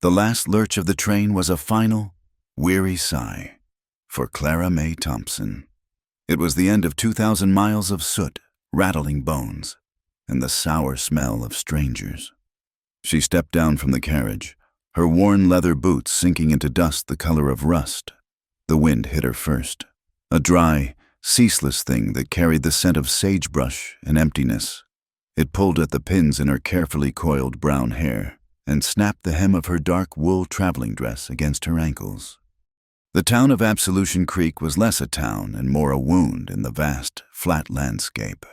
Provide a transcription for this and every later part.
The last lurch of the train was a final, weary sigh for Clara May Thompson. It was the end of 2,000 miles of soot, rattling bones, and the sour smell of strangers. She stepped down from the carriage, her worn leather boots sinking into dust the color of rust. The wind hit her first, a dry, ceaseless thing that carried the scent of sagebrush and emptiness. It pulled at the pins in her carefully coiled brown hair and snapped the hem of her dark wool traveling dress against her ankles. The town of Absolution Creek was less a town and more a wound in the vast, flat landscape.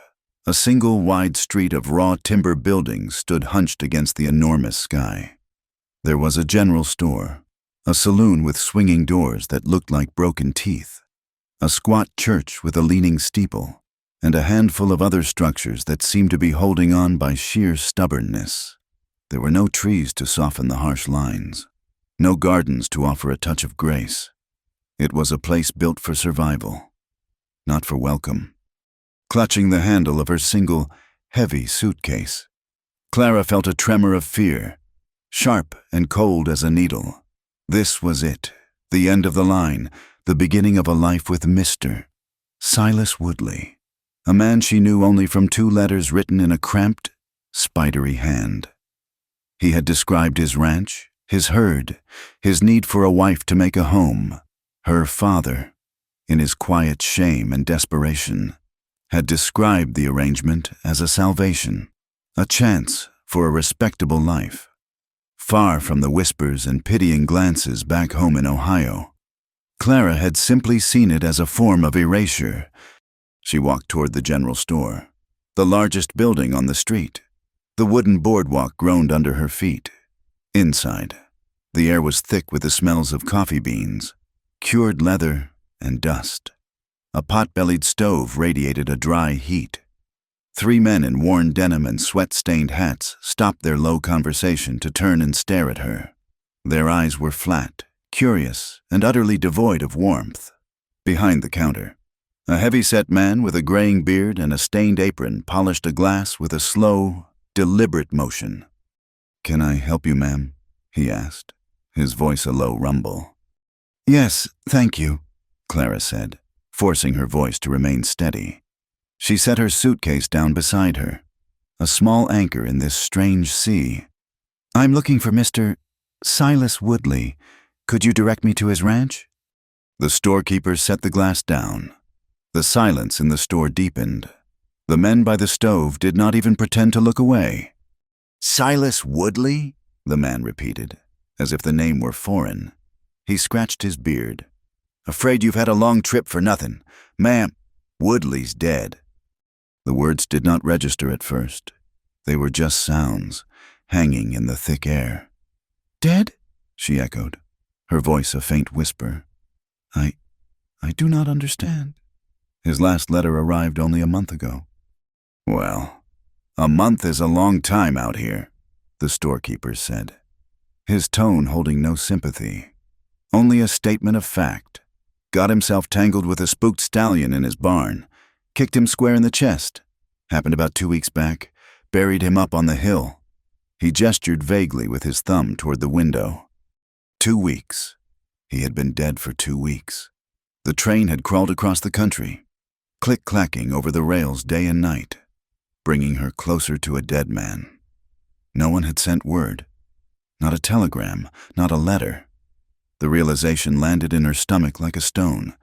A single wide street of raw timber buildings stood hunched against the enormous sky. There was a general store, a saloon with swinging doors that looked like broken teeth, a squat church with a leaning steeple, and a handful of other structures that seemed to be holding on by sheer stubbornness. There were no trees to soften the harsh lines, no gardens to offer a touch of grace. It was a place built for survival, not for welcome. Clutching the handle of her single, heavy suitcase, Clara felt a tremor of fear, sharp and cold as a needle. This was it, the end of the line, the beginning of a life with Mr. Silas Woodley, a man she knew only from 2 letters written in a cramped, spidery hand. He had described his ranch, his herd, his need for a wife to make a home. Her father, in his quiet shame and desperation, had described the arrangement as a salvation, a chance for a respectable life. Far from the whispers and pitying glances back home in Ohio, Clara had simply seen it as a form of erasure. She walked toward the general store, the largest building on the street. The wooden boardwalk groaned under her feet. Inside, the air was thick with the smells of coffee beans, cured leather, and dust. A pot-bellied stove radiated a dry heat. 3 men in worn denim and sweat-stained hats stopped their low conversation to turn and stare at her. Their eyes were flat, curious, and utterly devoid of warmth. Behind the counter, a heavy-set man with a graying beard and a stained apron polished a glass with a slow, deliberate motion. "Can I help you, ma'am?" he asked, his voice a low rumble. "Yes, thank you," Clara said, forcing her voice to remain steady. She set her suitcase down beside her, a small anchor in this strange sea. "I'm looking for Mr. Silas Woodley. Could you direct me to his ranch?" The storekeeper set the glass down. The silence in the store deepened. The men by the stove did not even pretend to look away. "Silas Woodley?" the man repeated, as if the name were foreign. He scratched his beard. "Afraid you've had a long trip for nothing. Ma'am, Woodley's dead." The words did not register at first. They were just sounds, hanging in the thick air. "Dead?" she echoed, her voice a faint whisper. I do not understand. His last letter arrived only a month ago." "Well, a month is a long time out here," the storekeeper said, his tone holding no sympathy, only a statement of fact. "Got himself tangled with a spooked stallion in his barn, kicked him square in the chest. Happened about 2 weeks back, buried him up on the hill." He gestured vaguely with his thumb toward the window. 2 weeks. He had been dead for 2 weeks. The train had crawled across the country, click-clacking over the rails day and night, bringing her closer to a dead man. No one had sent word. Not a telegram, not a letter. The realization landed in her stomach like a stone.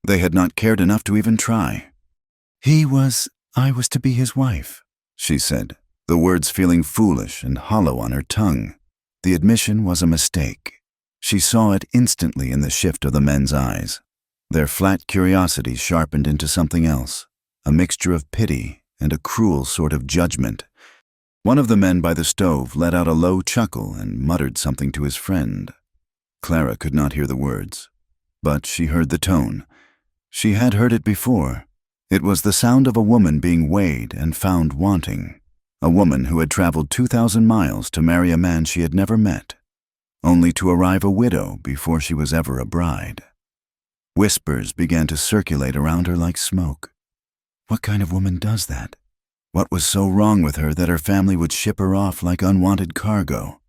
They had not cared enough to even try. I was to be his wife," she said, the words feeling foolish and hollow on her tongue. The admission was a mistake. She saw it instantly in the shift of the men's eyes. Their flat curiosity sharpened into something else, a mixture of pity and a cruel sort of judgment. One of the men by the stove let out a low chuckle and muttered something to his friend. Clara could not hear the words, but she heard the tone. She had heard it before. It was the sound of a woman being weighed and found wanting, a woman who had traveled 2,000 miles to marry a man she had never met, only to arrive a widow before she was ever a bride. Whispers began to circulate around her like smoke. What kind of woman does that? What was so wrong with her that her family would ship her off like unwanted cargo?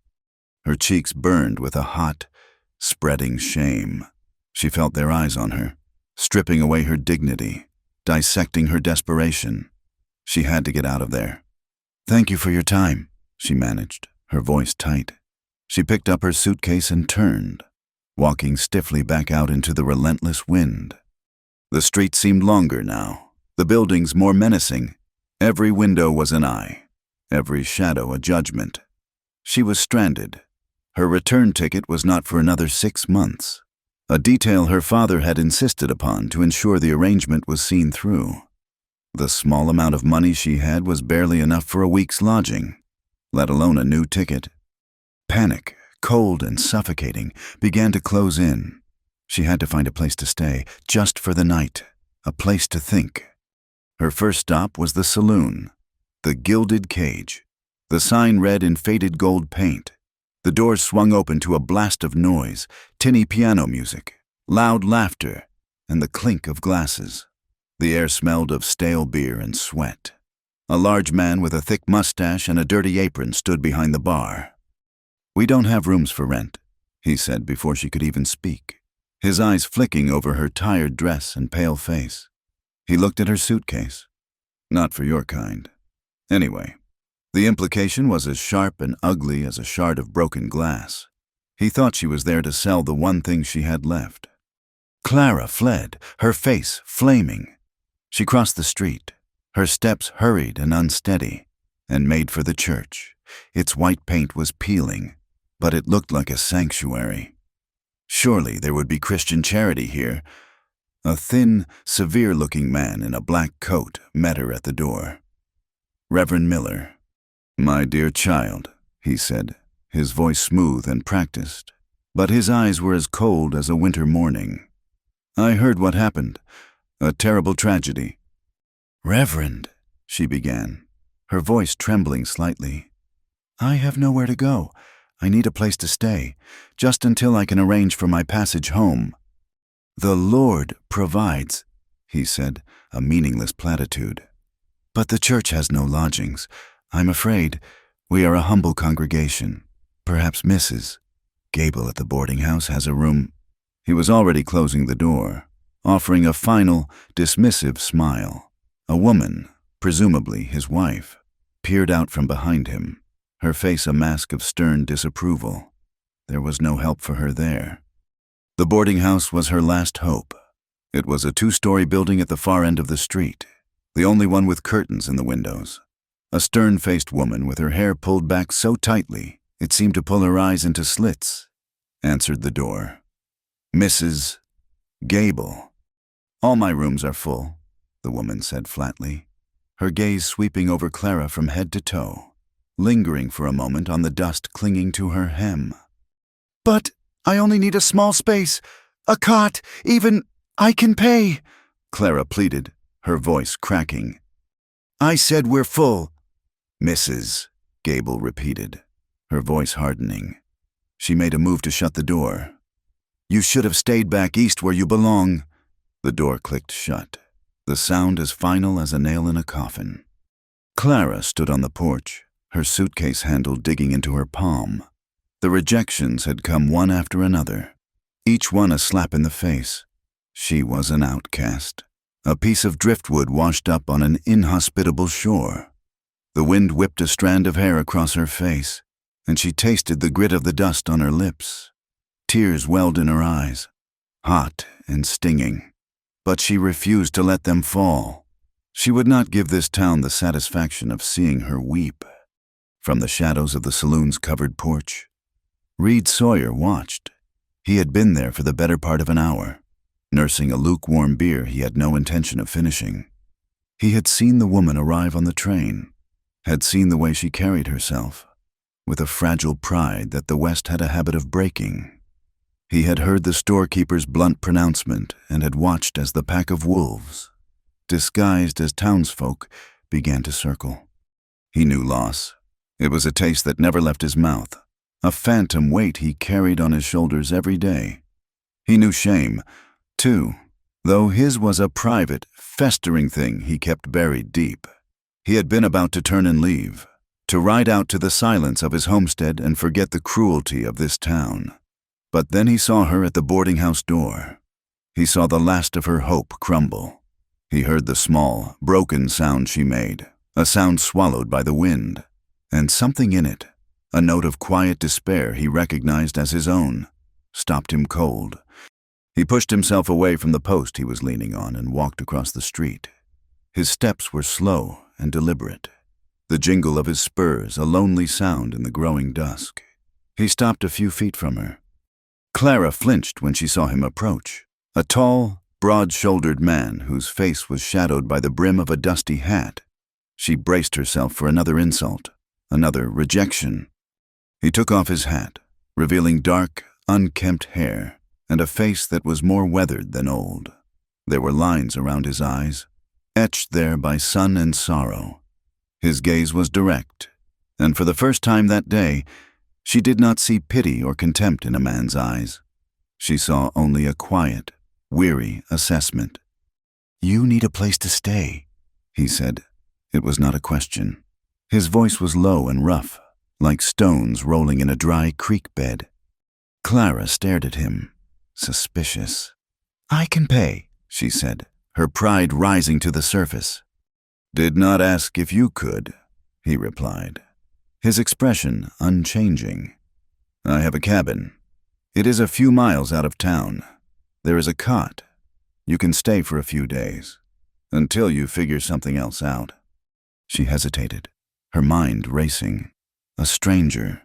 Her cheeks burned with a hot, spreading shame. She felt their eyes on her, stripping away her dignity, dissecting her desperation. She had to get out of there. "Thank you for your time," she managed, her voice tight. She picked up her suitcase and turned, walking stiffly back out into the relentless wind. The street seemed longer now, the buildings more menacing. Every window was an eye, every shadow a judgment. She was stranded. Her return ticket was not for another 6 months, a detail her father had insisted upon to ensure the arrangement was seen through. The small amount of money she had was barely enough for a week's lodging, let alone a new ticket. Panic, cold and suffocating, began to close in. She had to find a place to stay, just for the night, a place to think. Her first stop was the saloon, the Gilded Cage. The sign read in faded gold paint. The doors swung open to a blast of noise, tinny piano music, loud laughter, and the clink of glasses. The air smelled of stale beer and sweat. A large man with a thick mustache and a dirty apron stood behind the bar. "We don't have rooms for rent," he said before she could even speak, his eyes flicking over her tired dress and pale face. He looked at her suitcase. "Not for your kind. Anyway." The implication was as sharp and ugly as a shard of broken glass. He thought she was there to sell the one thing she had left. Clara fled, her face flaming. She crossed the street, her steps hurried and unsteady, and made for the church. Its white paint was peeling, but it looked like a sanctuary. Surely there would be Christian charity here. A thin, severe-looking man in a black coat met her at the door. "Reverend Miller." "My dear child," he said, his voice smooth and practiced, but his eyes were as cold as a winter morning. "I heard what happened. A terrible tragedy." "Reverend," she began, her voice trembling slightly. "I have nowhere to go. I need a place to stay, just until I can arrange for my passage home." "The Lord provides," he said, a meaningless platitude. "But the church has no lodgings. I'm afraid we are a humble congregation. Perhaps Mrs. Gable at the boarding house has a room." He was already closing the door, offering a final, dismissive smile. A woman, presumably his wife, peered out from behind him, her face a mask of stern disapproval. There was no help for her there. The boarding house was her last hope. It was a 2-story building at the far end of the street, the only one with curtains in the windows. A stern-faced woman with her hair pulled back so tightly it seemed to pull her eyes into slits answered the door. "Mrs. Gable." "All my rooms are full," the woman said flatly, her gaze sweeping over Clara from head to toe, lingering for a moment on the dust clinging to her hem. "But I only need a small space, a cot, even I can pay," Clara pleaded, her voice cracking. "I said we're full." "Mrs." Gable repeated, her voice hardening. She made a move to shut the door. "You should have stayed back east where you belong." The door clicked shut, the sound as final as a nail in a coffin. Clara stood on the porch, her suitcase handle digging into her palm. The rejections had come one after another, each one a slap in the face. She was an outcast, a piece of driftwood washed up on an inhospitable shore. The wind whipped a strand of hair across her face, and she tasted the grit of the dust on her lips. Tears welled in her eyes, hot and stinging, but she refused to let them fall. She would not give this town the satisfaction of seeing her weep. From the shadows of the saloon's covered porch, Reed Sawyer watched. He had been there for the better part of an hour, nursing a lukewarm beer he had no intention of finishing. He had seen the woman arrive on the train, had seen the way she carried herself, with a fragile pride that the West had a habit of breaking. He had heard the storekeeper's blunt pronouncement and had watched as the pack of wolves, disguised as townsfolk, began to circle. He knew loss. It was a taste that never left his mouth, a phantom weight he carried on his shoulders every day. He knew shame, too, though his was a private, festering thing he kept buried deep. He had been about to turn and leave, to ride out to the silence of his homestead and forget the cruelty of this town. But then he saw her at the boarding house door. He saw the last of her hope crumble. He heard the small, broken sound she made, a sound swallowed by the wind, and something in it, a note of quiet despair he recognized as his own, stopped him cold. He pushed himself away from the post he was leaning on and walked across the street. His steps were slow and deliberate, the jingle of his spurs a lonely sound in the growing dusk. He stopped a few feet from her. Clara flinched when she saw him approach, a tall, broad-shouldered man whose face was shadowed by the brim of a dusty hat. She braced herself for another insult, another rejection. He took off his hat, revealing dark, unkempt hair and a face that was more weathered than old. There were lines around his eyes, etched there by sun and sorrow. His gaze was direct, and for the first time that day, she did not see pity or contempt in a man's eyes. She saw only a quiet, weary assessment. "You need a place to stay," he said. It was not a question. His voice was low and rough, like stones rolling in a dry creek bed. Clara stared at him, suspicious. "I can pay," she said, her pride rising to the surface. "Did not ask if you could," he replied, his expression unchanging. "I have a cabin. It is a few miles out of town. There is a cot. You can stay for a few days, until you figure something else out." She hesitated, her mind racing. A stranger,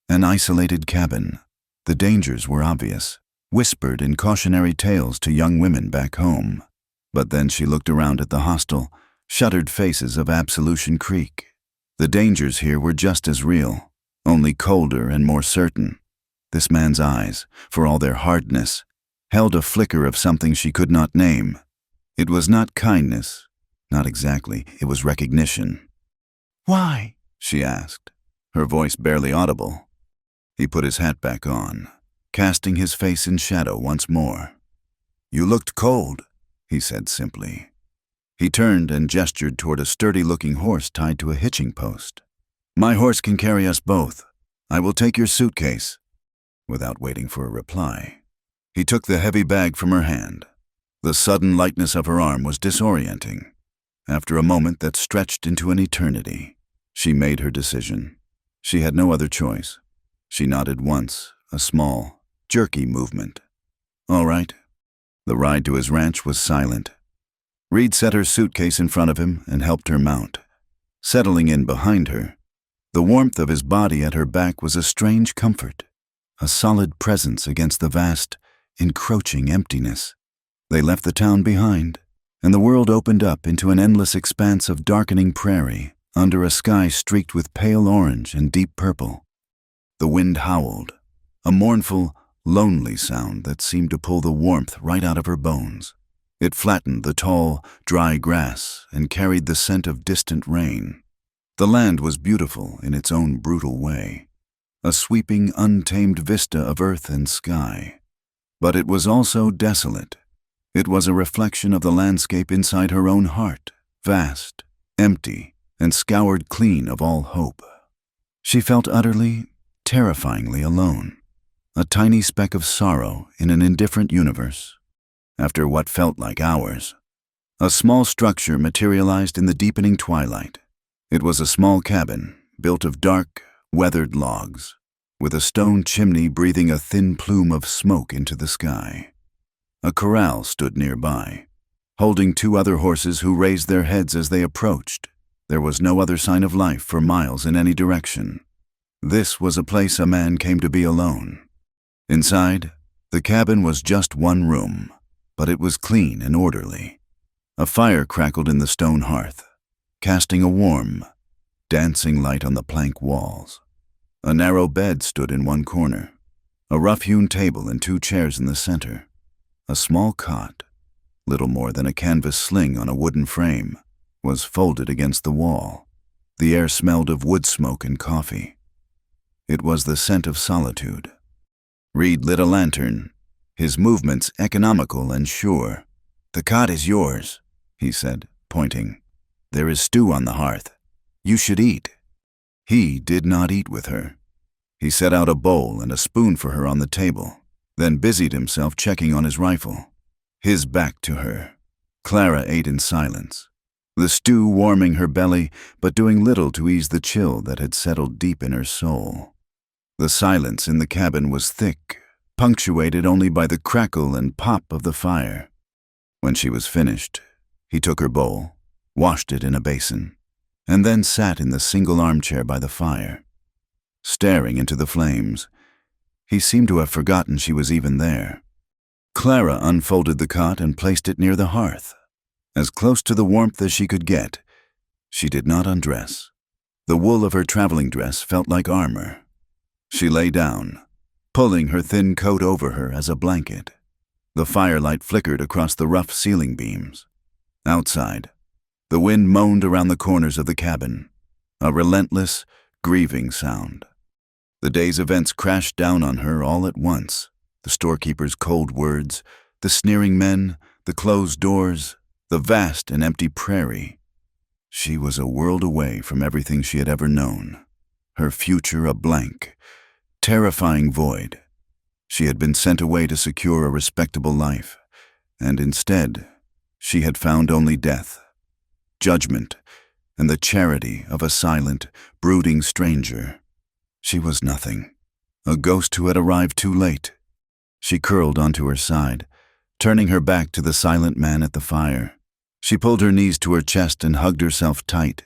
an isolated cabin. The dangers were obvious, whispered in cautionary tales to young women back home. But then she looked around at the hostile, shuttered faces of Absolution Creek. The dangers here were just as real, only colder and more certain. This man's eyes, for all their hardness, held a flicker of something she could not name. It was not kindness, not exactly, it was recognition. "Why?" she asked, her voice barely audible. He put his hat back on, casting his face in shadow once more. "You looked cold," he said simply. He turned and gestured toward a sturdy-looking horse tied to a hitching post. "My horse can carry us both. I will take your suitcase." Without waiting for a reply, he took the heavy bag from her hand. The sudden lightness of her arm was disorienting. After a moment that stretched into an eternity, she made her decision. She had no other choice. She nodded once, a small, jerky movement. "All right." The ride to his ranch was silent. Reed set her suitcase in front of him and helped her mount. Settling in behind her, the warmth of his body at her back was a strange comfort, a solid presence against the vast, encroaching emptiness. They left the town behind, and the world opened up into an endless expanse of darkening prairie under a sky streaked with pale orange and deep purple. The wind howled, a mournful, lonely sound that seemed to pull the warmth right out of her bones. It flattened the tall, dry grass and carried the scent of distant rain. The land was beautiful in its own brutal way, a sweeping, untamed vista of earth and sky. But it was also desolate. It was a reflection of the landscape inside her own heart, vast, empty, and scoured clean of all hope. She felt utterly, terrifyingly alone, a tiny speck of sorrow in an indifferent universe. After what felt like hours, a small structure materialized in the deepening twilight. It was a small cabin, built of dark, weathered logs, with a stone chimney breathing a thin plume of smoke into the sky. A corral stood nearby, holding two other horses who raised their heads as they approached. There was no other sign of life for miles in any direction. This was a place a man came to be alone. Inside, the cabin was just one room, but it was clean and orderly. A fire crackled in the stone hearth, casting a warm, dancing light on the plank walls. A narrow bed stood in one corner, a rough-hewn table and two chairs in the center. A small cot, little more than a canvas sling on a wooden frame, was folded against the wall. The air smelled of wood smoke and coffee. It was the scent of solitude. Reed lit a lantern, his movements economical and sure. "The cot is yours," he said, pointing. "There is stew on the hearth. You should eat." He did not eat with her. He set out a bowl and a spoon for her on the table, then busied himself checking on his rifle. His back to her. Clara ate in silence, the stew warming her belly but doing little to ease the chill that had settled deep in her soul. The silence in the cabin was thick, punctuated only by the crackle and pop of the fire. When she was finished, he took her bowl, washed it in a basin, and then sat in the single armchair by the fire. Staring into the flames, he seemed to have forgotten she was even there. Clara unfolded the cot and placed it near the hearth. As close to the warmth as she could get, she did not undress. The wool of her traveling dress felt like armor. She lay down, pulling her thin coat over her as a blanket. The firelight flickered across the rough ceiling beams. Outside, the wind moaned around the corners of the cabin, a relentless, grieving sound. The day's events crashed down on her all at once. The storekeeper's cold words, the sneering men, the closed doors, the vast and empty prairie. She was a world away from everything she had ever known, her future a blank, terrifying void. She had been sent away to secure a respectable life, and instead, she had found only death, judgment, and the charity of a silent, brooding stranger. She was nothing, a ghost who had arrived too late. She curled onto her side, turning her back to the silent man at the fire. She pulled her knees to her chest and hugged herself tight,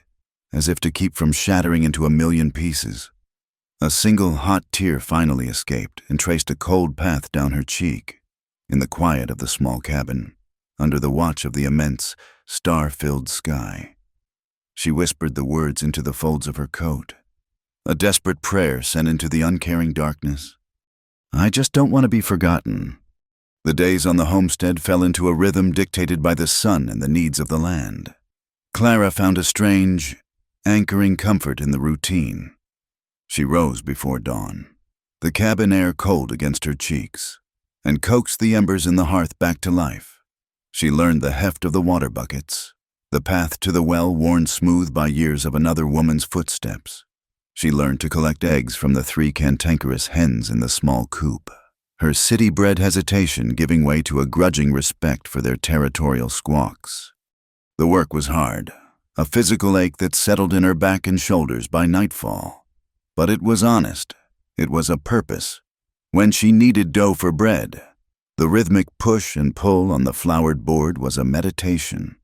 as if to keep from shattering into a million pieces. A single hot tear finally escaped and traced a cold path down her cheek. In the quiet of the small cabin, under the watch of the immense, star-filled sky, she whispered the words into the folds of her coat, a desperate prayer sent into the uncaring darkness. I just don't want to be forgotten. The days on the homestead fell into a rhythm dictated by the sun and the needs of the land. Clara found a strange, anchoring comfort in the routine. She rose before dawn, the cabin air cold against her cheeks, and coaxed the embers in the hearth back to life. She learned the heft of the water buckets, the path to the well worn smooth by years of another woman's footsteps. She learned to collect eggs from the 3 cantankerous hens in the small coop, her city-bred hesitation giving way to a grudging respect for their territorial squawks. The work was hard, a physical ache that settled in her back and shoulders by nightfall. But it was honest. It was a purpose. When she kneaded dough for bread, the rhythmic push and pull on the floured board was a meditation.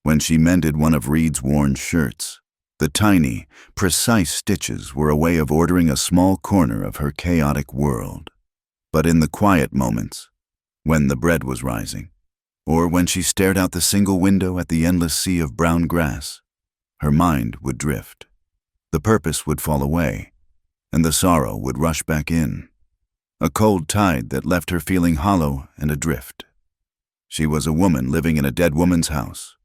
When she mended one of Reed's worn shirts, the tiny, precise stitches were a way of ordering a small corner of her chaotic world. But in the quiet moments, when the bread was rising, or when she stared out the single window at the endless sea of brown grass, her mind would drift. The purpose would fall away, and the sorrow would rush back in, a cold tide that left her feeling hollow and adrift. She was a woman living in a dead woman's house,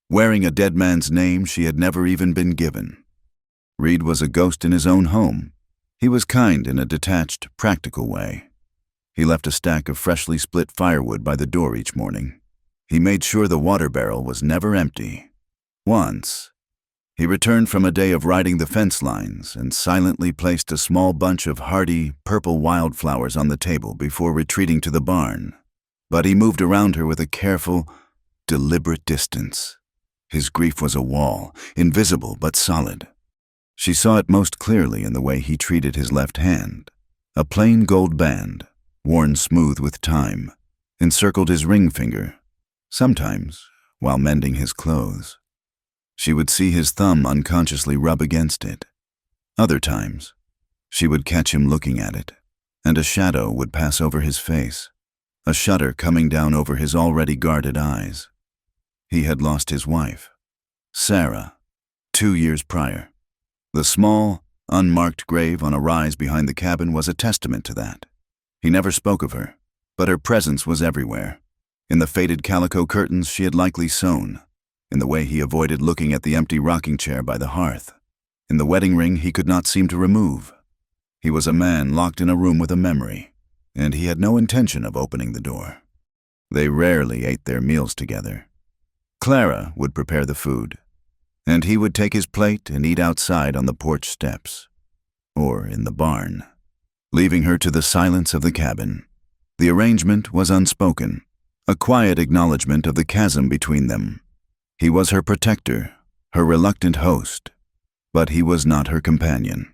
wearing a dead man's name she had never even been given. Reed was a ghost in his own home. He was kind in a detached, practical way. He left a stack of freshly split firewood by the door each morning. He made sure the water barrel was never empty. Once, he returned from a day of riding the fence lines and silently placed a small bunch of hardy, purple wildflowers on the table before retreating to the barn. But he moved around her with a careful, deliberate distance. His grief was a wall, invisible but solid. She saw it most clearly in the way he treated his left hand. A plain gold band, worn smooth with time, encircled his ring finger, sometimes while mending his clothes. She would see his thumb unconsciously rub against it. Other times, she would catch him looking at it, and a shadow would pass over his face, a shudder coming down over his already guarded eyes. He had lost his wife, Sarah, 2 years prior. The small, unmarked grave on a rise behind the cabin was a testament to that. He never spoke of her, but her presence was everywhere. In the faded calico curtains she had likely sewn, in the way he avoided looking at the empty rocking chair by the hearth, in the wedding ring he could not seem to remove. He was a man locked in a room with a memory, and he had no intention of opening the door. They rarely ate their meals together. Clara would prepare the food. and he would take his plate and eat outside on the porch steps, or in the barn, leaving her to the silence of the cabin. The arrangement was unspoken, a quiet acknowledgement of the chasm between them. He was her protector, her reluctant host, but he was not her companion.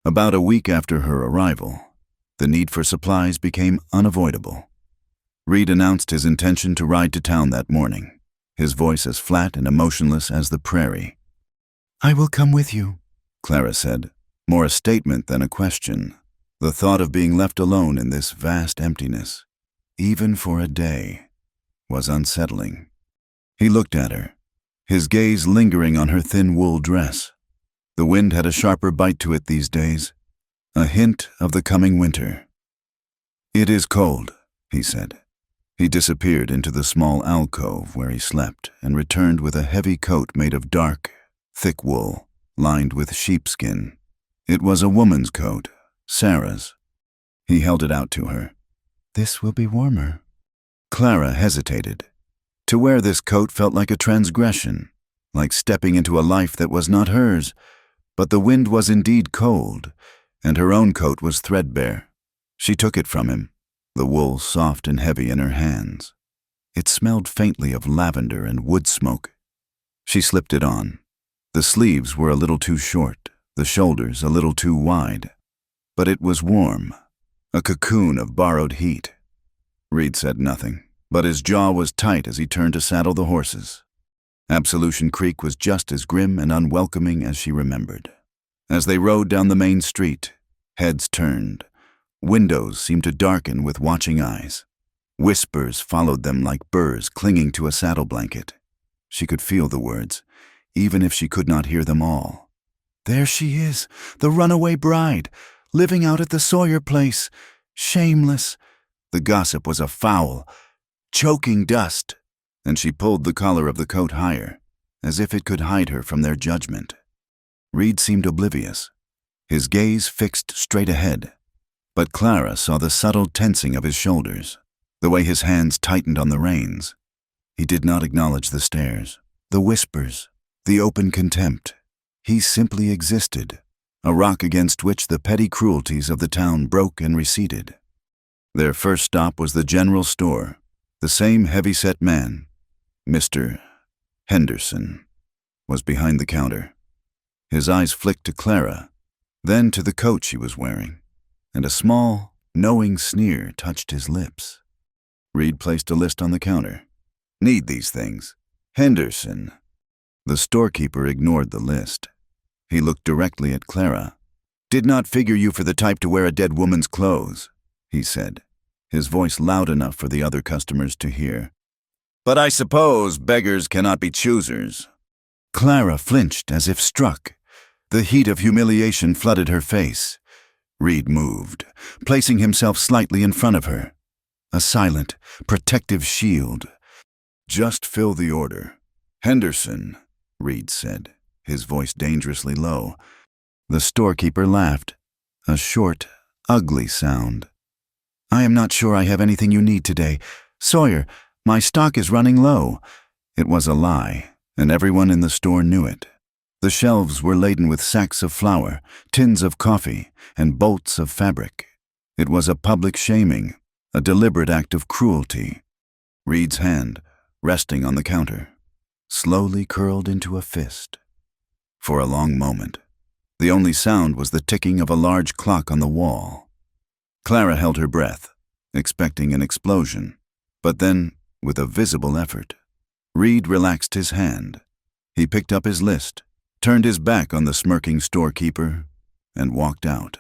About a week after her arrival, the need for supplies became unavoidable. Reed announced his intention to ride to town that morning, his voice as flat and emotionless as the prairie. "I will come with you," Clara said, more a statement than a question. The thought of being left alone in this vast emptiness, even for a day, was unsettling. He looked at her, his gaze lingering on her thin wool dress. The wind had a sharper bite to it these days, a hint of the coming winter. "It is cold," he said. He disappeared into the small alcove where he slept and returned with a heavy coat made of dark, thick wool, lined with sheepskin. It was a woman's coat, Sarah's. He held it out to her. "This will be warmer." Clara hesitated. To wear this coat felt like a transgression, like stepping into a life that was not hers, but the wind was indeed cold, and her own coat was threadbare. She took it from him, the wool soft and heavy in her hands. It smelled faintly of lavender and wood smoke. She slipped it on. The sleeves were a little too short, the shoulders a little too wide. But it was warm, a cocoon of borrowed heat. Reed said nothing, but his jaw was tight as he turned to saddle the horses. Absolution Creek was just as grim and unwelcoming as she remembered. As they rode down the main street, heads turned. Windows seemed to darken with watching eyes. Whispers followed them like burrs clinging to a saddle blanket. She could feel the words, even if she could not hear them all. "There she is, the runaway bride, living out at the Sawyer place. Shameless." The gossip was a foul, choking dust, and she pulled the collar of the coat higher, as if it could hide her from their judgment. Reed seemed oblivious, his gaze fixed straight ahead. But Clara saw the subtle tensing of his shoulders, the way his hands tightened on the reins. He did not acknowledge the stares, the whispers, the open contempt. He simply existed, a rock against which the petty cruelties of the town broke and receded. Their first stop was the general store. The same heavy-set man, Mr. Henderson, was behind the counter. His eyes flicked to Clara, then to the coat she was wearing, and a small, knowing sneer touched his lips. Reed placed a list on the counter. "Need these things. Henderson." The storekeeper ignored the list. He looked directly at Clara. "Did not figure you for the type to wear a dead woman's clothes," he said, his voice loud enough for the other customers to hear. "But I suppose beggars cannot be choosers." Clara flinched as if struck. The heat of humiliation flooded her face. Reed moved, placing himself slightly in front of her. A silent, protective shield. "Just fill the order." "Henderson," Reed said, his voice dangerously low. The storekeeper laughed, a short, ugly sound. "I am not sure I have anything you need today. Sawyer, my stock is running low." It was a lie, and everyone in the store knew it. The shelves were laden with sacks of flour, tins of coffee, and bolts of fabric. It was a public shaming, a deliberate act of cruelty. Reed's hand, resting on the counter, slowly curled into a fist. For a long moment, the only sound was the ticking of a large clock on the wall. Clara held her breath, expecting an explosion, but then, with a visible effort, Reed relaxed his hand. He picked up his list, turned his back on the smirking storekeeper, and walked out.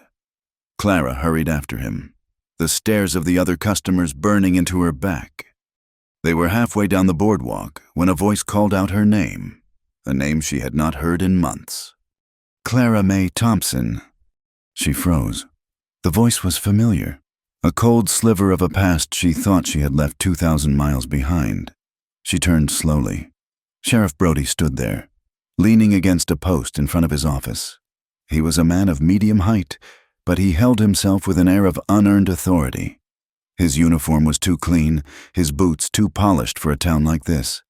Clara hurried after him, the stares of the other customers burning into her back. They were halfway down the boardwalk when a voice called out her name, a name she had not heard in months. "Clara May Thompson." She froze. The voice was familiar, a cold sliver of a past she thought she had left 2,000 miles behind. She turned slowly. Sheriff Brody stood there, leaning against a post in front of his office. He was a man of medium height, but he held himself with an air of unearned authority. His uniform was too clean, his boots too polished for a town like this.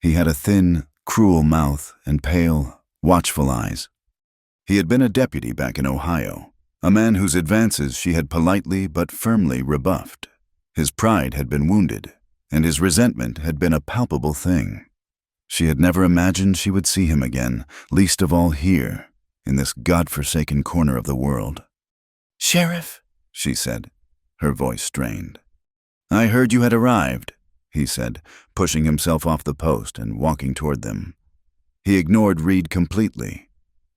He had a thin, cruel mouth and pale, watchful eyes. He had been a deputy back in Ohio, a man whose advances she had politely but firmly rebuffed. His pride had been wounded, and his resentment had been a palpable thing. She had never imagined she would see him again, least of all here, in this God-forsaken corner of the world. "Sheriff," she said, her voice strained. "I heard you had arrived," he said, pushing himself off the post and walking toward them. He ignored Reed completely,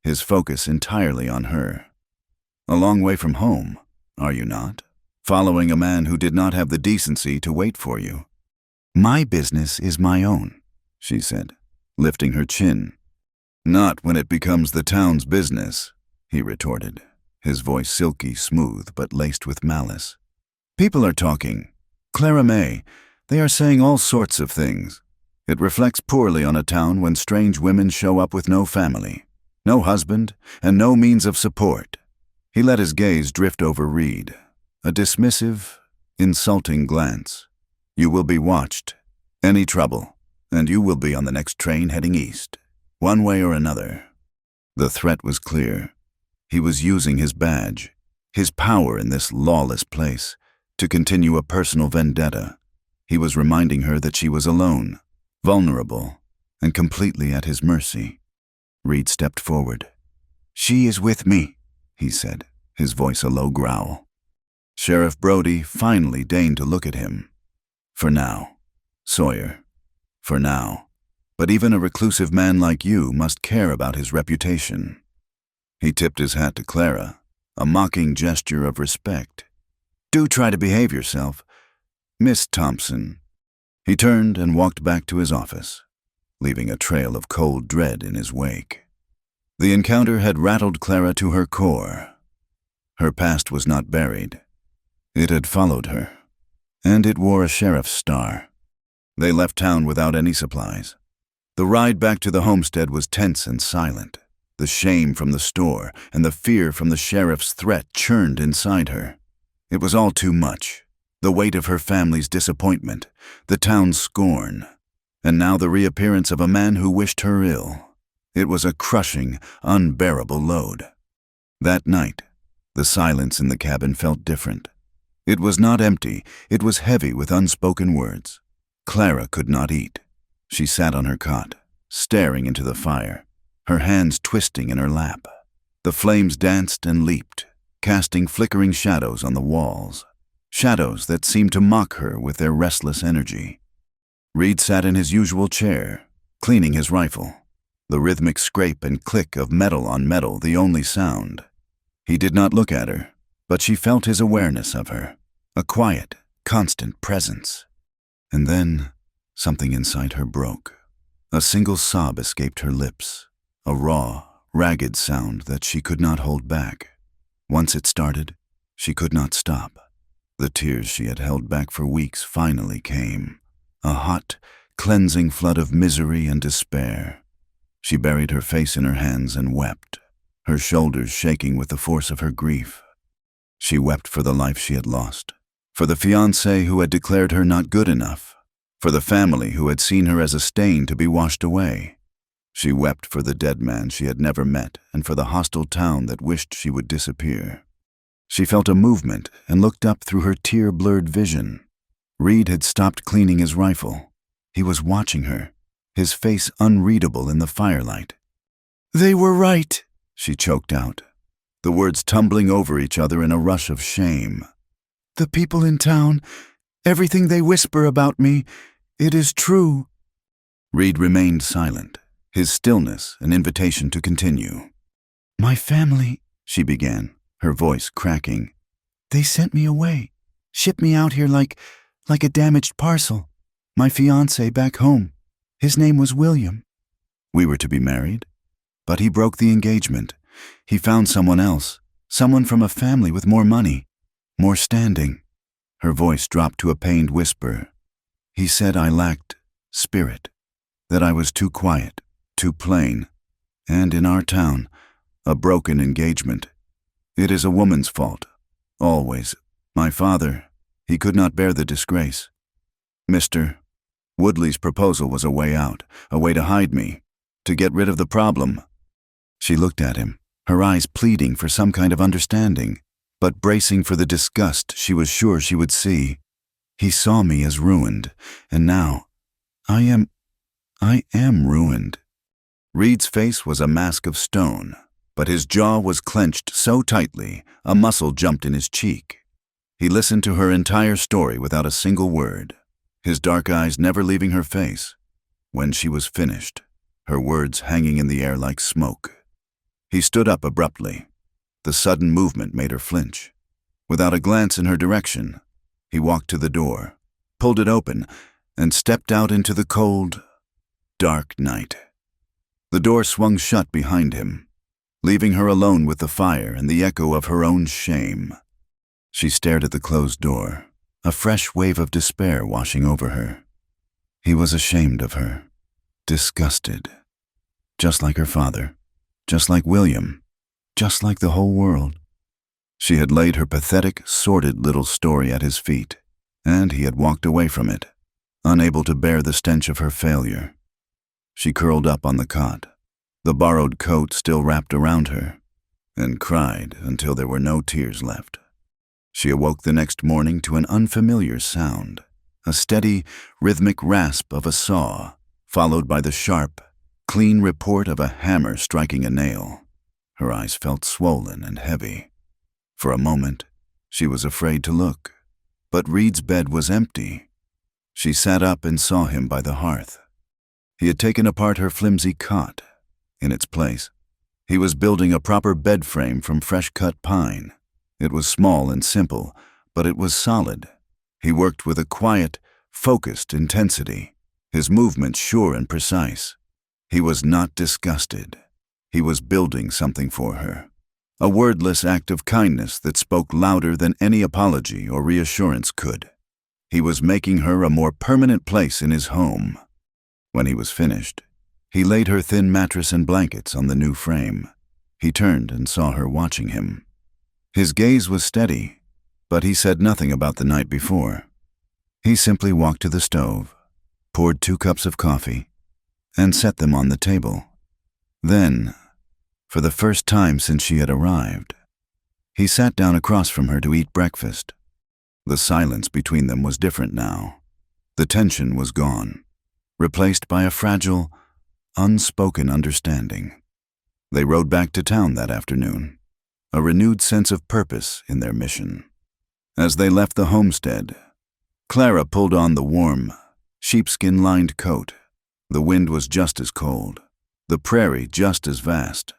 his focus entirely on her. "A long way from home, are you not? Following a man who did not have the decency to wait for you." "My business is my own," she said, lifting her chin. "Not when it becomes the town's business," he retorted, his voice silky smooth but laced with malice. "People are talking. Clara May, they are saying all sorts of things. It reflects poorly on a town when strange women show up with no family, no husband, and no means of support." He let his gaze drift over Reed, a dismissive, insulting glance. "You will be watched. Any trouble, and you will be on the next train heading east, one way or another." The threat was clear. He was using his badge, his power in this lawless place, to continue a personal vendetta. He was reminding her that she was alone, vulnerable, and completely at his mercy. Reed stepped forward. "She is with me," he said, his voice a low growl. Sheriff Brody finally deigned to look at him. "For now, Sawyer. For now. But even a reclusive man like you must care about his reputation." He tipped his hat to Clara, a mocking gesture of respect. "Do try to behave yourself, Miss Thompson." He turned and walked back to his office, leaving a trail of cold dread in his wake. The encounter had rattled Clara to her core. Her past was not buried. It had followed her, and it wore a sheriff's star. They left town without any supplies. The ride back to the homestead was tense and silent. The shame from the store and the fear from the sheriff's threat churned inside her. It was all too much. The weight of her family's disappointment, the town's scorn, and now the reappearance of a man who wished her ill. It was a crushing, unbearable load. That night, the silence in the cabin felt different. It was not empty, it was heavy with unspoken words. Clara could not eat. She sat on her cot, staring into the fire, her hands twisting in her lap. The flames danced and leaped, casting flickering shadows on the walls, shadows that seemed to mock her with their restless energy. Reed sat in his usual chair, cleaning his rifle, the rhythmic scrape and click of metal on metal the only sound. He did not look at her, but she felt his awareness of her, a quiet, constant presence. And then, something inside her broke. A single sob escaped her lips, a raw, ragged sound that she could not hold back. Once it started, she could not stop. The tears she had held back for weeks finally came, a hot, cleansing flood of misery and despair. She buried her face in her hands and wept, her shoulders shaking with the force of her grief. She wept for the life she had lost, for the fiancé who had declared her not good enough, for the family who had seen her as a stain to be washed away. She wept for the dead man she had never met and for the hostile town that wished she would disappear. She felt a movement and looked up through her tear-blurred vision. Reed had stopped cleaning his rifle. He was watching her, his face unreadable in the firelight. "They were right," she choked out, the words tumbling over each other in a rush of shame. "The people in town, everything they whisper about me, it is true." Reed remained silent, his stillness an invitation to continue. "My family," she began, her voice cracking. "They sent me away, shipped me out here like a damaged parcel. My fiancé back home. His name was William. We were to be married, but he broke the engagement. He found someone else, someone from a family with more money, more standing." Her voice dropped to a pained whisper. "He said I lacked spirit, that I was too quiet, too plain, and in our town, a broken engagement. It is a woman's fault, always. My father, he could not bear the disgrace. Mr. Woodley's proposal was a way out, a way to hide me, to get rid of the problem. She looked at him, her eyes pleading for some kind of understanding, but bracing for the disgust she was sure she would see. He saw me as ruined, and now I am ruined. Reed's face was a mask of stone, but his jaw was clenched so tightly a muscle jumped in his cheek. He listened to her entire story without a single word, his dark eyes never leaving her face. When she was finished, her words hanging in the air like smoke, he stood up abruptly. The sudden movement made her flinch. Without a glance in her direction, he walked to the door, pulled it open, and stepped out into the cold, dark night. The door swung shut behind him, leaving her alone with the fire and the echo of her own shame. She stared at the closed door, a fresh wave of despair washing over her. He was ashamed of her, disgusted. Just like her father, just like William, just like the whole world. She had laid her pathetic, sordid little story at his feet, and he had walked away from it, unable to bear the stench of her failure. She curled up on the cot, the borrowed coat still wrapped around her, and cried until there were no tears left. She awoke the next morning to an unfamiliar sound, a steady, rhythmic rasp of a saw, followed by the sharp, clean report of a hammer striking a nail. Her eyes felt swollen and heavy. For a moment, she was afraid to look, but Reed's bed was empty. She sat up and saw him by the hearth. He had taken apart her flimsy cot. In its place, he was building a proper bed frame from fresh-cut pine. It was small and simple, but it was solid. He worked with a quiet, focused intensity, his movements sure and precise. He was not disgusted. He was building something for her, a wordless act of kindness that spoke louder than any apology or reassurance could. He was making her a more permanent place in his home. When he was finished, he laid her thin mattress and blankets on the new frame. He turned and saw her watching him. His gaze was steady, but he said nothing about the night before. He simply walked to the stove, poured 2 cups of coffee, and set them on the table. Then, for the first time since she had arrived, he sat down across from her to eat breakfast. The silence between them was different now. The tension was gone, replaced by a fragile, unspoken understanding. They rode back to town that afternoon, a renewed sense of purpose in their mission. As they left the homestead, Clara pulled on the warm, sheepskin-lined coat. The wind was just as cold, the prairie just as vast,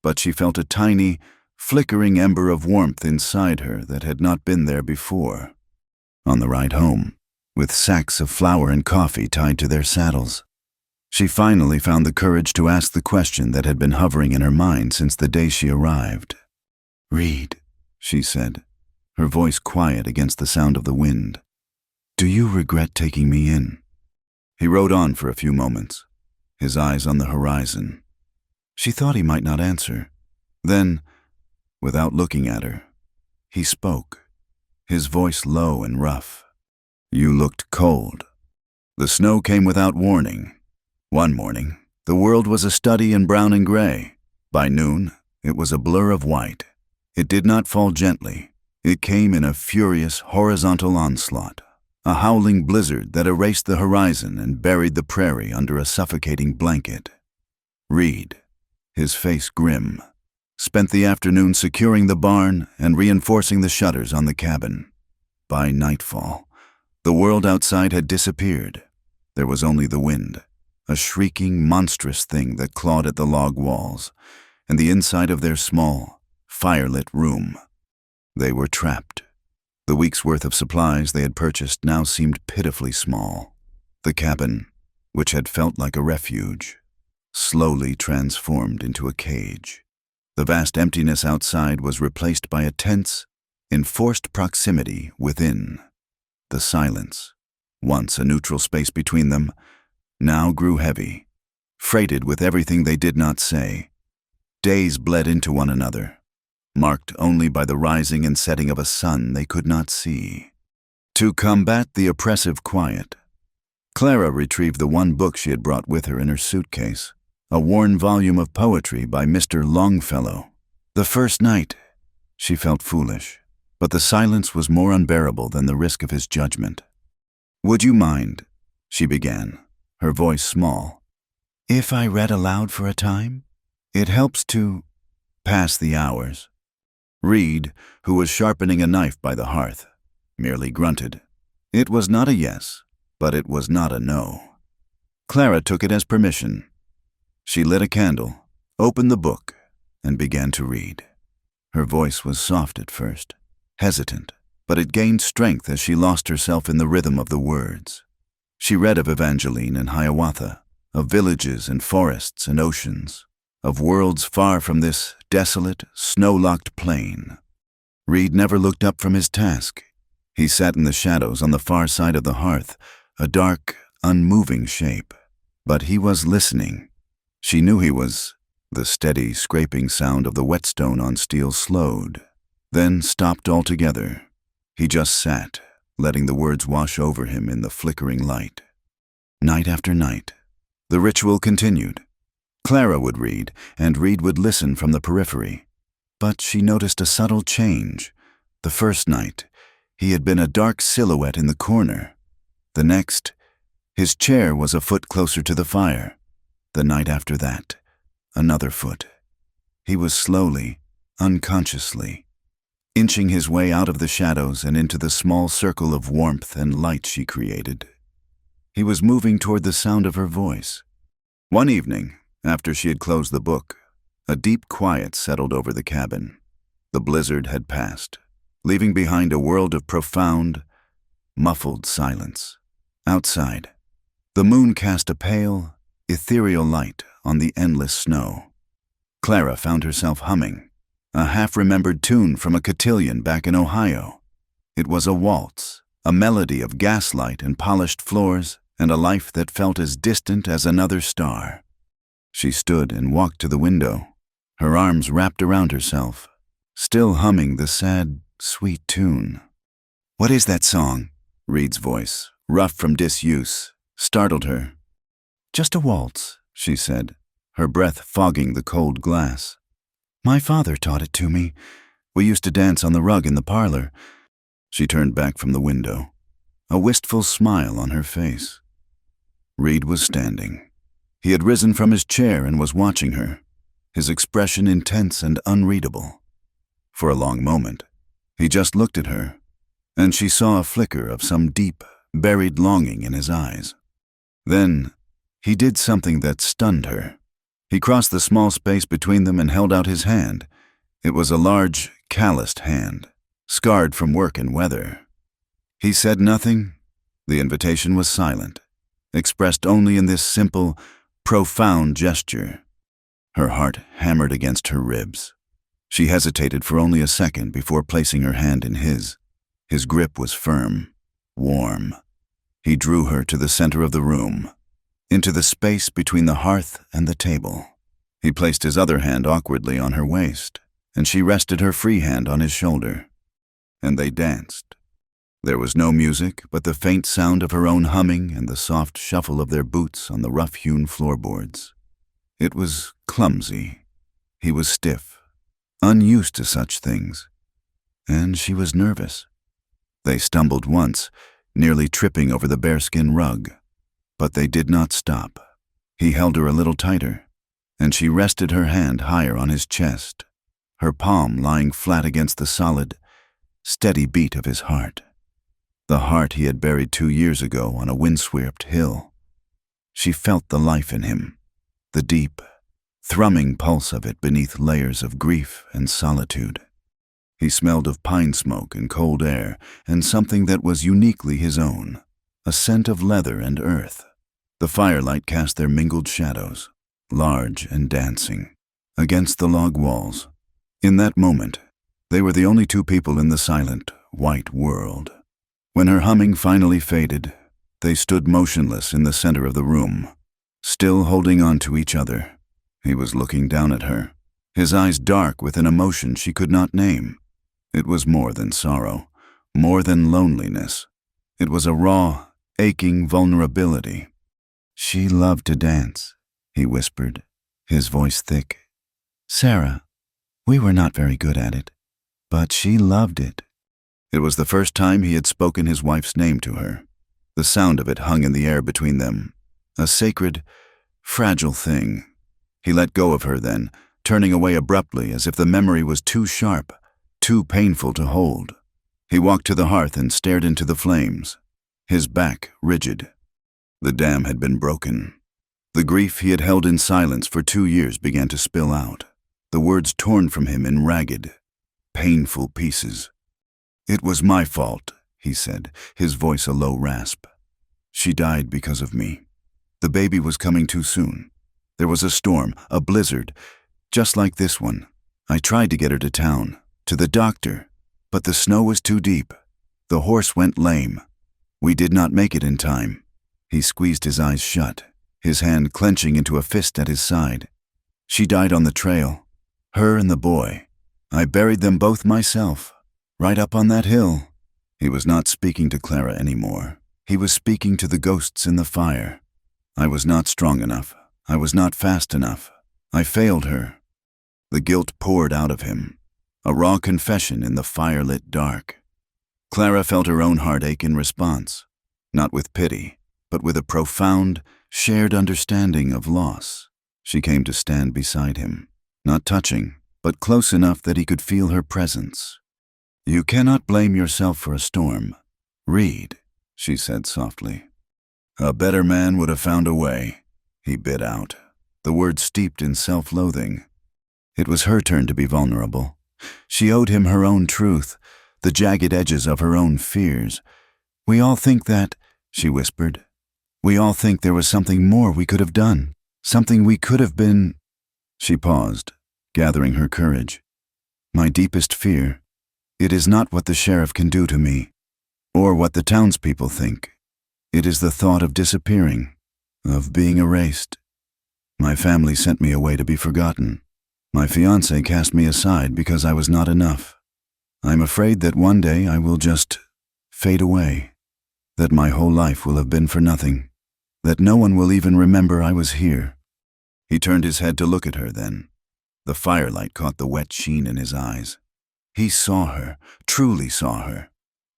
but she felt a tiny, flickering ember of warmth inside her that had not been there before. On the ride home, with sacks of flour and coffee tied to their saddles, she finally found the courage to ask the question that had been hovering in her mind since the day she arrived. "Reed," she said, her voice quiet against the sound of the wind, "do you regret taking me in?" He rode on for a few moments, his eyes on the horizon. She thought he might not answer. Then, without looking at her, he spoke, his voice low and rough. "You looked cold." The snow came without warning. One morning, the world was a study in brown and gray. By noon, it was a blur of white. It did not fall gently. It came in a furious, horizontal onslaught, a howling blizzard that erased the horizon and buried the prairie under a suffocating blanket. Reed, his face grim, spent the afternoon securing the barn and reinforcing the shutters on the cabin. By nightfall, the world outside had disappeared. There was only the wind, a shrieking, monstrous thing that clawed at the log walls, and the inside of their small, firelit room. They were trapped. The week's worth of supplies they had purchased now seemed pitifully small. The cabin, which had felt like a refuge, slowly transformed into a cage. The vast emptiness outside was replaced by a tense, enforced proximity within. The silence, once a neutral space between them, now grew heavy, freighted with everything they did not say. Days bled into one another, marked only by the rising and setting of a sun they could not see. To combat the oppressive quiet, Clara retrieved the one book she had brought with her in her suitcase, a worn volume of poetry by Mr. Longfellow. The first night, she felt foolish, but the silence was more unbearable than the risk of his judgment. "Would you mind," she began, her voice small, "if I read aloud for a time? It helps to pass the hours." Reed, who was sharpening a knife by the hearth, merely grunted. It was not a yes, but it was not a no. Clara took it as permission. She lit a candle, opened the book, and began to read. Her voice was soft at first, hesitant, but it gained strength as she lost herself in the rhythm of the words. She read of Evangeline and Hiawatha, of villages and forests and oceans, of worlds far from this desolate, snow-locked plain. Reed never looked up from his task. He sat in the shadows on the far side of the hearth, a dark, unmoving shape. But he was listening. She knew he was. The steady, scraping sound of the whetstone on steel slowed, then stopped altogether. He just sat, letting the words wash over him in the flickering light. Night after night, the ritual continued. Clara would read, and Reed would listen from the periphery. But she noticed a subtle change. The first night, he had been a dark silhouette in the corner. The next, his chair was a foot closer to the fire. The night after that, another foot. He was slowly, unconsciously, inching his way out of the shadows and into the small circle of warmth and light she created. He was moving toward the sound of her voice. One evening, after she had closed the book, a deep quiet settled over the cabin. The blizzard had passed, leaving behind a world of profound, muffled silence. Outside, the moon cast a pale, ethereal light on the endless snow. Clara found herself humming, a half-remembered tune from a cotillion back in Ohio. It was a waltz, a melody of gaslight and polished floors, and a life that felt as distant as another star. She stood and walked to the window, her arms wrapped around herself, still humming the sad, sweet tune. "What is that song?" Reed's voice, rough from disuse, startled her. "Just a waltz," she said, her breath fogging the cold glass. "My father taught it to me. We used to dance on the rug in the parlor." She turned back from the window, a wistful smile on her face. Reed was standing. He had risen from his chair and was watching her, his expression intense and unreadable. For a long moment, he just looked at her, and she saw a flicker of some deep, buried longing in his eyes. Then, he did something that stunned her. He crossed the small space between them and held out his hand. It was a large, calloused hand, scarred from work and weather. He said nothing. The invitation was silent, expressed only in this simple, profound gesture. Her heart hammered against her ribs. She hesitated for only a second before placing her hand in his. His grip was firm, warm. He drew her to the center of the room, into the space between the hearth and the table. He placed his other hand awkwardly on her waist, and she rested her free hand on his shoulder. And they danced. There was no music but the faint sound of her own humming and the soft shuffle of their boots on the rough-hewn floorboards. It was clumsy. He was stiff, unused to such things, and she was nervous. They stumbled once, nearly tripping over the bearskin rug, but they did not stop. He held her a little tighter, and she rested her hand higher on his chest, her palm lying flat against the solid, steady beat of his heart. The heart he had buried 2 years ago on a windswept hill. She felt the life in him, the deep, thrumming pulse of it beneath layers of grief and solitude. He smelled of pine smoke and cold air, and something that was uniquely his own, a scent of leather and earth. The firelight cast their mingled shadows, large and dancing, against the log walls. In that moment, they were the only two people in the silent, white world. When her humming finally faded, they stood motionless in the center of the room, still holding on to each other. He was looking down at her, his eyes dark with an emotion she could not name. It was more than sorrow, more than loneliness. It was a raw, aching vulnerability. "She loved to dance," he whispered, his voice thick. "Sarah, we were not very good at it, but she loved it." It was the first time he had spoken his wife's name to her. The sound of it hung in the air between them, a sacred, fragile thing. He let go of her then, turning away abruptly as if the memory was too sharp, too painful to hold. He walked to the hearth and stared into the flames, his back rigid. The dam had been broken. The grief he had held in silence for 2 years began to spill out, the words torn from him in ragged, painful pieces. "It was my fault," he said, his voice a low rasp. "She died because of me. The baby was coming too soon. There was a storm, a blizzard, just like this one. I tried to get her to town, to the doctor, but the snow was too deep. The horse went lame. We did not make it in time." He squeezed his eyes shut, his hand clenching into a fist at his side. "She died on the trail, her and the boy. I buried them both myself, right up on that hill." He was not speaking to Clara anymore. He was speaking to the ghosts in the fire. "I was not strong enough. I was not fast enough. I failed her." The guilt poured out of him, a raw confession in the firelit dark. Clara felt her own heartache in response, not with pity, but with a profound, shared understanding of loss. She came to stand beside him, not touching, but close enough that he could feel her presence. "You cannot blame yourself for a storm. Reed," she said softly. "A better man would have found a way," he bit out, the words steeped in self-loathing. It was her turn to be vulnerable. She owed him her own truth, the jagged edges of her own fears. "We all think that," she whispered. "We all think there was something more we could have done, something we could have been—" She paused, gathering her courage. "My deepest fear, it is not what the sheriff can do to me, or what the townspeople think. It is the thought of disappearing, of being erased. My family sent me away to be forgotten. My fiancé cast me aside because I was not enough. I'm afraid that one day I will just fade away, that my whole life will have been for nothing, that no one will even remember I was here." He turned his head to look at her then. The firelight caught the wet sheen in his eyes. He saw her, truly saw her,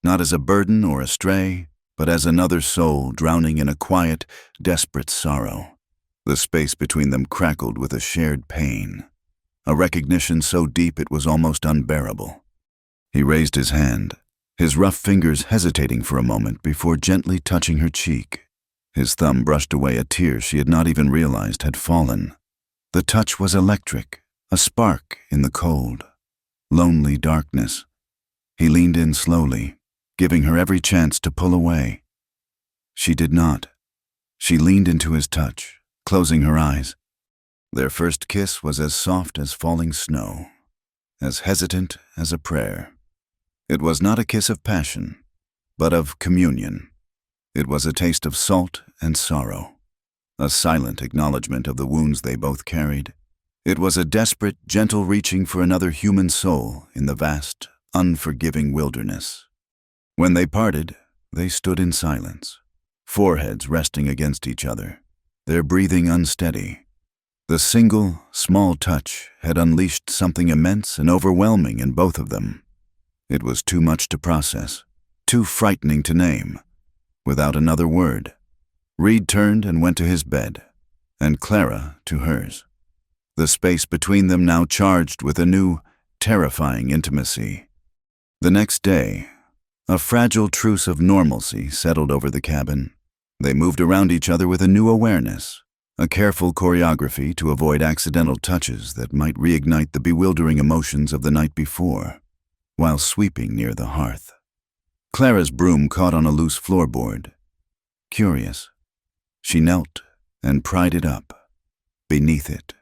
not as a burden or a stray, but as another soul drowning in a quiet, desperate sorrow. The space between them crackled with a shared pain, a recognition so deep it was almost unbearable. He raised his hand, his rough fingers hesitating for a moment before gently touching her cheek. His thumb brushed away a tear she had not even realized had fallen. The touch was electric, a spark in the cold, lonely darkness. He leaned in slowly, giving her every chance to pull away. She did not. She leaned into his touch, closing her eyes. Their first kiss was as soft as falling snow, as hesitant as a prayer. It was not a kiss of passion, but of communion. It was a taste of salt and sorrow, a silent acknowledgement of the wounds they both carried. It was a desperate, gentle reaching for another human soul in the vast, unforgiving wilderness. When they parted, they stood in silence, foreheads resting against each other, their breathing unsteady. The single, small touch had unleashed something immense and overwhelming in both of them. It was too much to process, too frightening to name. Without another word, Reed turned and went to his bed, and Clara to hers. The space between them now charged with a new, terrifying intimacy. The next day, a fragile truce of normalcy settled over the cabin. They moved around each other with a new awareness, a careful choreography to avoid accidental touches that might reignite the bewildering emotions of the night before, while sweeping near the hearth. Clara's broom caught on a loose floorboard. Curious, she knelt and pried it up. Beneath it,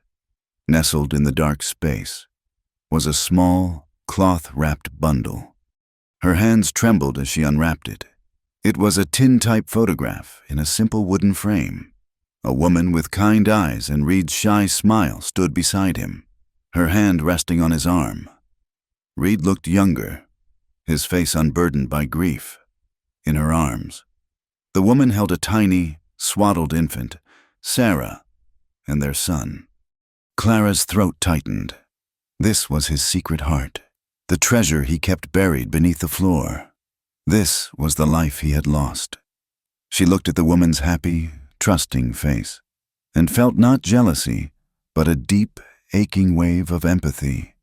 nestled in the dark space, was a small, cloth-wrapped bundle. Her hands trembled as she unwrapped it. It was a tin-type photograph in a simple wooden frame. A woman with kind eyes and Reed's shy smile stood beside him, her hand resting on his arm. Reed looked younger, his face unburdened by grief. In her arms, The woman held a tiny, swaddled infant, Sarah, and their son. Clara's throat tightened. This was his secret heart, the treasure he kept buried beneath the floor. This was the life he had lost. She looked at the woman's happy, trusting face, and felt not jealousy, but a deep, aching wave of empathy.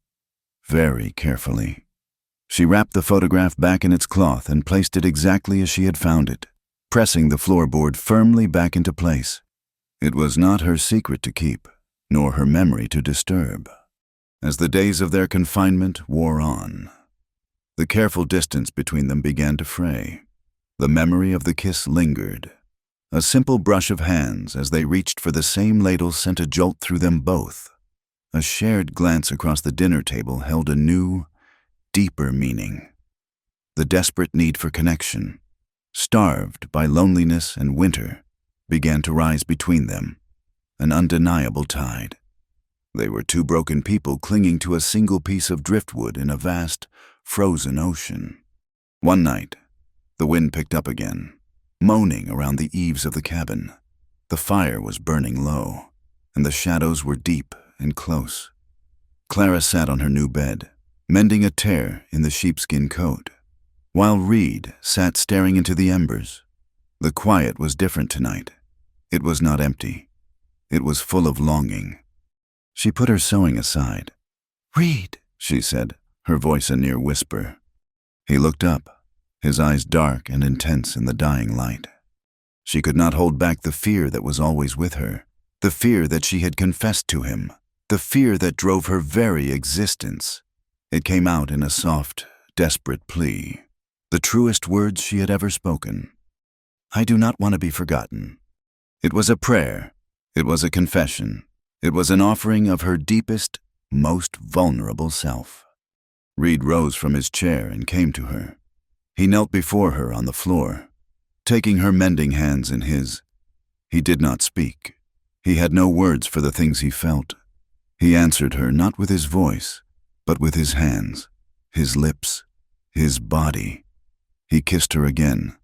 Very carefully, she wrapped the photograph back in its cloth and placed it exactly as she had found it, pressing the floorboard firmly back into place. It was not her secret to keep, nor her memory to disturb. As the days of their confinement wore on, the careful distance between them began to fray. The memory of the kiss lingered. A simple brush of hands as they reached for the same ladle sent a jolt through them both. A shared glance across the dinner table held a new, deeper meaning. The desperate need for connection, starved by loneliness and winter, began to rise between them, an undeniable tide. They were two broken people clinging to a single piece of driftwood in a vast, frozen ocean. One night, the wind picked up again, moaning around the eaves of the cabin. The fire was burning low, and the shadows were deep and close. Clara sat on her new bed, mending a tear in the sheepskin coat, while Reed sat staring into the embers. The quiet was different tonight. It was not empty. It was full of longing. She put her sewing aside. "Reed," she said, her voice a near whisper. He looked up, his eyes dark and intense in the dying light. She could not hold back the fear that was always with her, the fear that she had confessed to him, the fear that drove her very existence. It came out in a soft, desperate plea, the truest words she had ever spoken. "I do not want to be forgotten." It was a prayer. It was a confession. It was an offering of her deepest, most vulnerable self. Reed rose from his chair and came to her. He knelt before her on the floor, taking her mending hands in his. He did not speak. He had no words for the things he felt. He answered her not with his voice, but with his hands, his lips, his body. He kissed her again,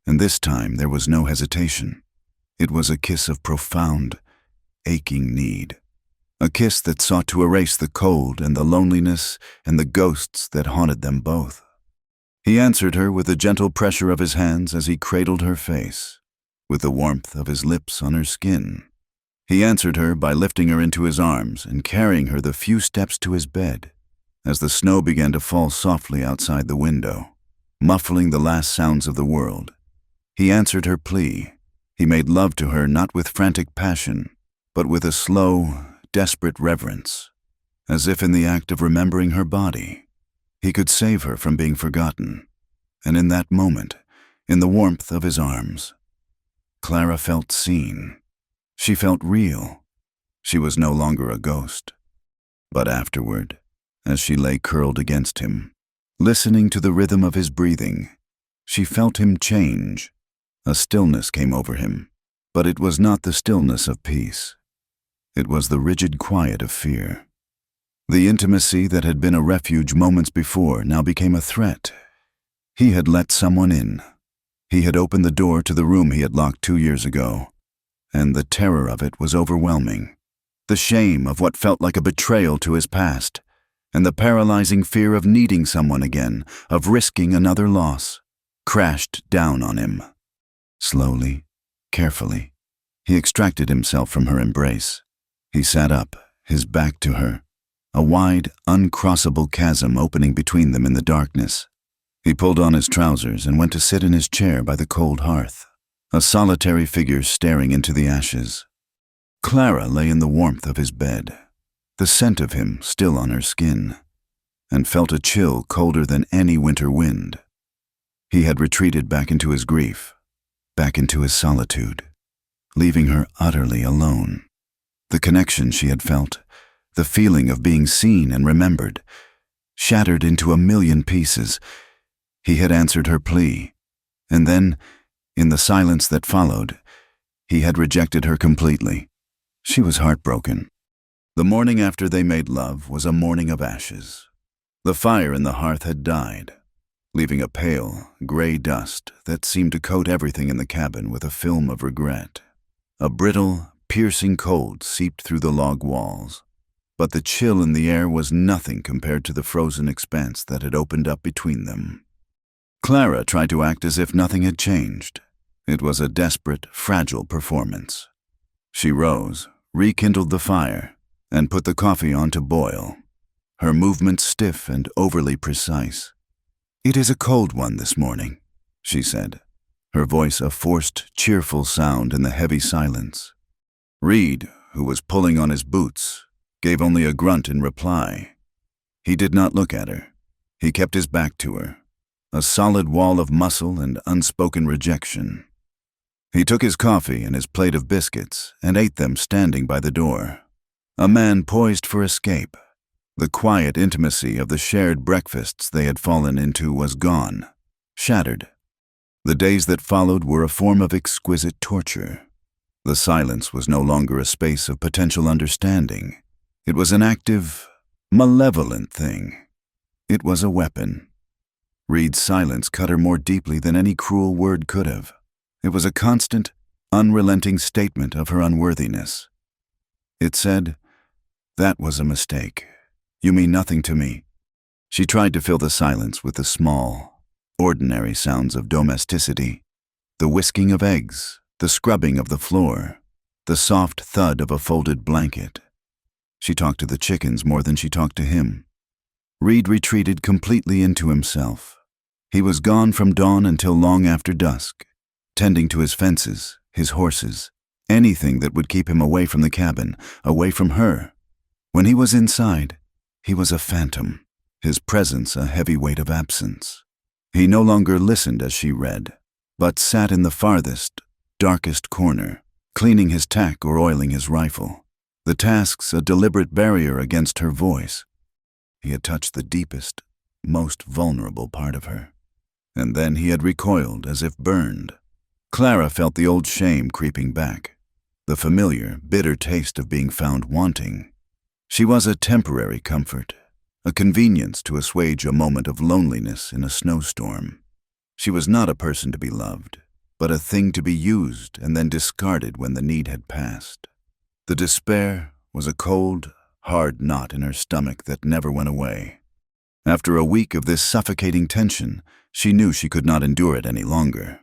and this time there was no hesitation. It was a kiss of profound, aching need. A kiss that sought to erase the cold and the loneliness and the ghosts that haunted them both. He answered her with the gentle pressure of his hands as he cradled her face, with the warmth of his lips on her skin. He answered her by lifting her into his arms and carrying her the few steps to his bed, as the snow began to fall softly outside the window, muffling the last sounds of the world. He answered her plea. He made love to her not with frantic passion, but with a slow, desperate reverence, as if in the act of remembering her body, he could save her from being forgotten. And in that moment, in the warmth of his arms, Clara felt seen. She felt real. She was no longer a ghost. But afterward, as she lay curled against him, listening to the rhythm of his breathing, she felt him change. A stillness came over him, but it was not the stillness of peace. It was the rigid quiet of fear. The intimacy that had been a refuge moments before now became a threat. He had let someone in. He had opened the door to the room he had locked 2 years ago, and the terror of it was overwhelming. The shame of what felt like a betrayal to his past, and the paralyzing fear of needing someone again, of risking another loss, crashed down on him. Slowly, carefully, he extracted himself from her embrace. He sat up, his back to her, a wide, uncrossable chasm opening between them in the darkness. He pulled on his trousers and went to sit in his chair by the cold hearth, a solitary figure staring into the ashes. Clara lay in the warmth of his bed, the scent of him still on her skin, and felt a chill colder than any winter wind. He had retreated back into his grief, back into his solitude, leaving her utterly alone. The connection she had felt, the feeling of being seen and remembered, shattered into a million pieces. He had answered her plea, and then, in the silence that followed, he had rejected her completely. She was heartbroken. The morning after they made love was a morning of ashes. The fire in the hearth had died. leaving a pale, gray dust that seemed to coat everything in the cabin with a film of regret. A brittle, piercing cold seeped through the log walls, but the chill in the air was nothing compared to the frozen expanse that had opened up between them. Clara tried to act as if nothing had changed. It was a desperate, fragile performance. She rose, rekindled the fire, and put the coffee on to boil, her movements stiff and overly precise. "It is a cold one this morning," she said, her voice a forced, cheerful sound in the heavy silence. Reed, who was pulling on his boots, gave only a grunt in reply. He did not look at her. He kept his back to her, a solid wall of muscle and unspoken rejection. He took his coffee and his plate of biscuits and ate them standing by the door. A man poised for escape. The quiet intimacy of the shared breakfasts they had fallen into was gone, shattered. The days that followed were a form of exquisite torture. The silence was no longer a space of potential understanding. It was an active, malevolent thing. It was a weapon. Reed's silence cut her more deeply than any cruel word could have. It was a constant, unrelenting statement of her unworthiness. It said, "That was a mistake. You mean nothing to me." She tried to fill the silence with the small, ordinary sounds of domesticity, the whisking of eggs, the scrubbing of the floor, the soft thud of a folded blanket. She talked to the chickens more than she talked to him. Reed retreated completely into himself. He was gone from dawn until long after dusk, tending to his fences, his horses, anything that would keep him away from the cabin, away from her. When he was inside, he was a phantom, his presence a heavy weight of absence. He no longer listened as she read, but sat in the farthest, darkest corner, cleaning his tack or oiling his rifle, the tasks a deliberate barrier against her voice. He had touched the deepest, most vulnerable part of her. And then he had recoiled as if burned. Clara felt the old shame creeping back, the familiar, bitter taste of being found wanting. She was a temporary comfort, a convenience to assuage a moment of loneliness in a snowstorm. She was not a person to be loved, but a thing to be used and then discarded when the need had passed. The despair was a cold, hard knot in her stomach that never went away. After a week of this suffocating tension, she knew she could not endure it any longer.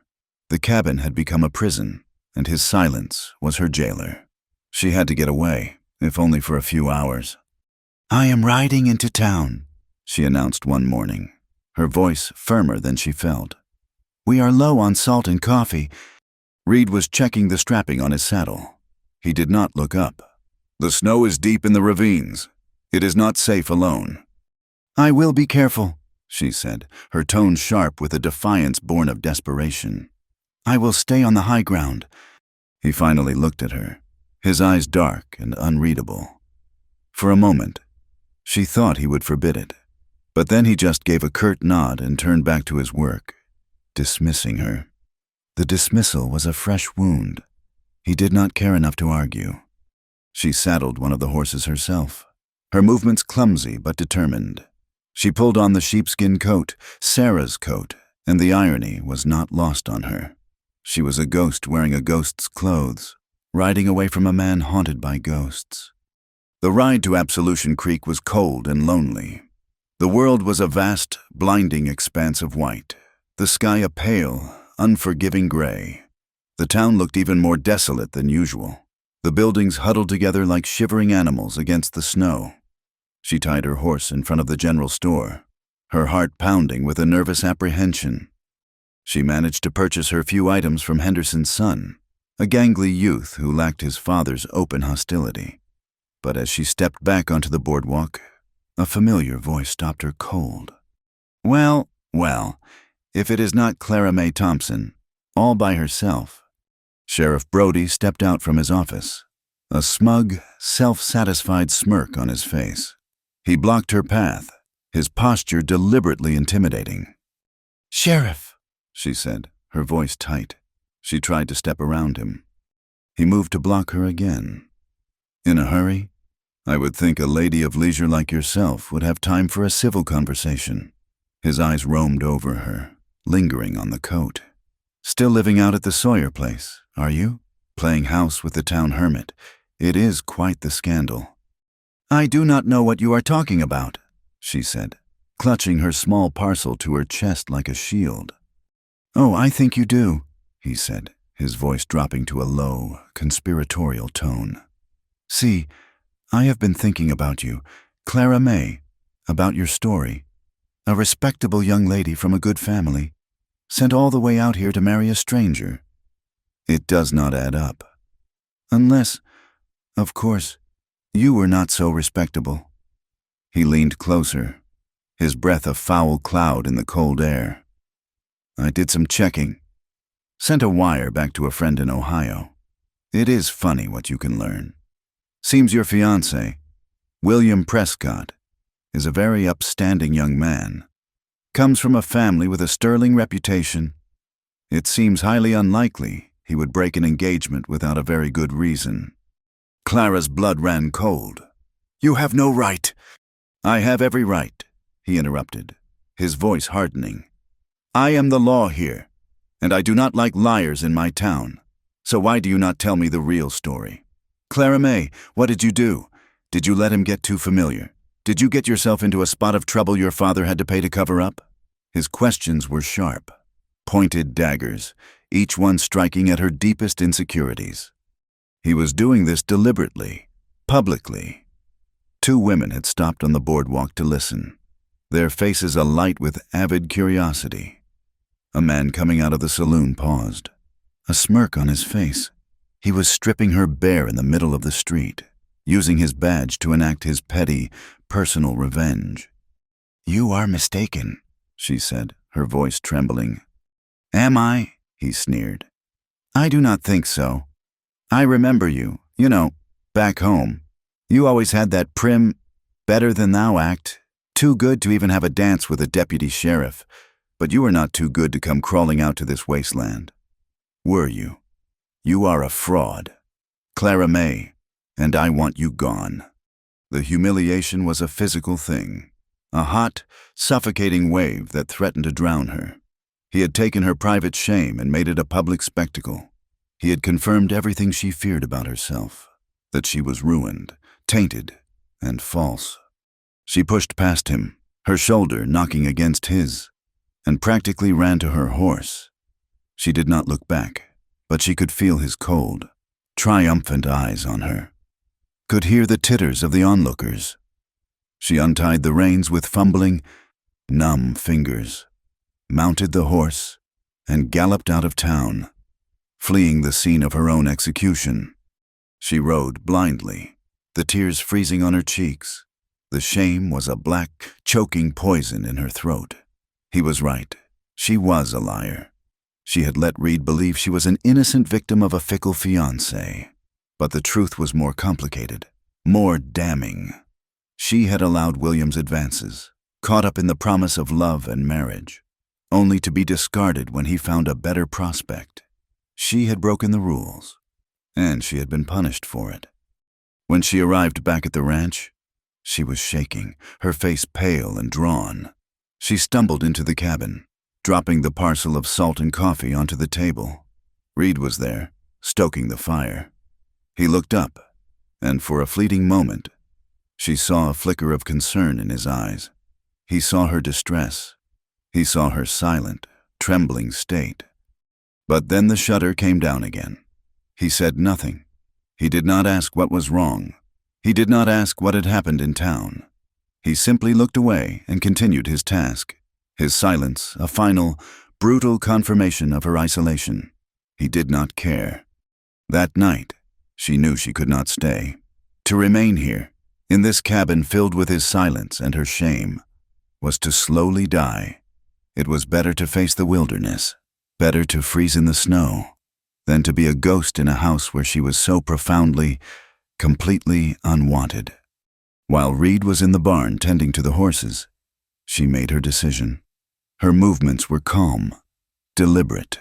The cabin had become a prison, and his silence was her jailer. She had to get away, if only for a few hours. "I am riding into town," she announced one morning, her voice firmer than she felt. "We are low on salt and coffee." Reed was checking the strapping on his saddle. He did not look up. "The snow is deep in the ravines. It is not safe alone." "I will be careful," she said, her tone sharp with a defiance born of desperation. "I will stay on the high ground." He finally looked at her, his eyes dark and unreadable. For a moment, she thought he would forbid it, but then he just gave a curt nod and turned back to his work, dismissing her. The dismissal was a fresh wound. He did not care enough to argue. She saddled one of the horses herself, her movements clumsy but determined. She pulled on the sheepskin coat, Sarah's coat, and the irony was not lost on her. She was a ghost wearing a ghost's clothes, riding away from a man haunted by ghosts. The ride to Absolution Creek was cold and lonely. The world was a vast, blinding expanse of white, the sky a pale, unforgiving gray. The town looked even more desolate than usual, the buildings huddled together like shivering animals against the snow. She tied her horse in front of the general store, her heart pounding with a nervous apprehension. She managed to purchase her few items from Henderson's son, a gangly youth who lacked his father's open hostility. But as she stepped back onto the boardwalk, a familiar voice stopped her cold. Well, if it is not Clara May Thompson, all by herself." Sheriff Brody stepped out from his office, a smug, self-satisfied smirk on his face. He blocked her path, his posture deliberately intimidating. "Sheriff," she said, her voice tight. She tried to step around him. He moved to block her again. "In a hurry? I would think a lady of leisure like yourself would have time for a civil conversation." His eyes roamed over her, lingering on the coat. "Still living out at the Sawyer place, are you? Playing house with the town hermit. It is quite the scandal." "I do not know what you are talking about," she said, clutching her small parcel to her chest like a shield. "Oh, I think you do," he said, his voice dropping to a low, conspiratorial tone. "See, I have been thinking about you, Clara May, about your story. A respectable young lady from a good family, sent all the way out here to marry a stranger. It does not add up. Unless, of course, you were not so respectable." He leaned closer, his breath a foul cloud in the cold air. "I did some checking. Sent a wire back to a friend in Ohio. It is funny what you can learn. Seems your fiancé, William Prescott, is a very upstanding young man. Comes from a family with a sterling reputation. It seems highly unlikely he would break an engagement without a very good reason." Clara's blood ran cold. "You have no right." "I have every right," he interrupted, his voice hardening. "I am the law here, and I do not like liars in my town. So why do you not tell me the real story? Clara May, what did you do? Did you let him get too familiar? Did you get yourself into a spot of trouble your father had to pay to cover up?" His questions were sharp, pointed daggers, each one striking at her deepest insecurities. He was doing this deliberately, publicly. 2 women had stopped on the boardwalk to listen, their faces alight with avid curiosity. A man coming out of the saloon paused, a smirk on his face. He was stripping her bare in the middle of the street, using his badge to enact his petty, personal revenge. "You are mistaken," she said, her voice trembling. "Am I?" he sneered. "I do not think so. I remember you, back home. You always had that prim, better-than-thou act, too good to even have a dance with a deputy sheriff, but you were not too good to come crawling out to this wasteland. Were you? You are a fraud. Clara May, and I want you gone." The humiliation was a physical thing, a hot, suffocating wave that threatened to drown her. He had taken her private shame and made it a public spectacle. He had confirmed everything she feared about herself, that she was ruined, tainted, and false. She pushed past him, her shoulder knocking against his, and practically ran to her horse. She did not look back, but she could feel his cold, triumphant eyes on her, could hear the titters of the onlookers. She untied the reins with fumbling, numb fingers, mounted the horse, and galloped out of town, fleeing the scene of her own execution. She rode blindly, the tears freezing on her cheeks. The shame was a black, choking poison in her throat. He was right. She was a liar. She had let Reed believe she was an innocent victim of a fickle fiancé. But the truth was more complicated, more damning. She had allowed William's advances, caught up in the promise of love and marriage, only to be discarded when he found a better prospect. She had broken the rules, and she had been punished for it. When she arrived back at the ranch, she was shaking, her face pale and drawn. She stumbled into the cabin, dropping the parcel of salt and coffee onto the table. Reed was there, stoking the fire. He looked up, and for a fleeting moment, she saw a flicker of concern in his eyes. He saw her distress. He saw her silent, trembling state. But then the shutter came down again. He said nothing. He did not ask what was wrong. He did not ask what had happened in town. He simply looked away and continued his task, his silence a final, brutal confirmation of her isolation. He did not care. That night, she knew she could not stay. To remain here, in this cabin filled with his silence and her shame, was to slowly die. It was better to face the wilderness, better to freeze in the snow, than to be a ghost in a house where she was so profoundly, completely unwanted. While Reed was in the barn tending to the horses, she made her decision. Her movements were calm, deliberate.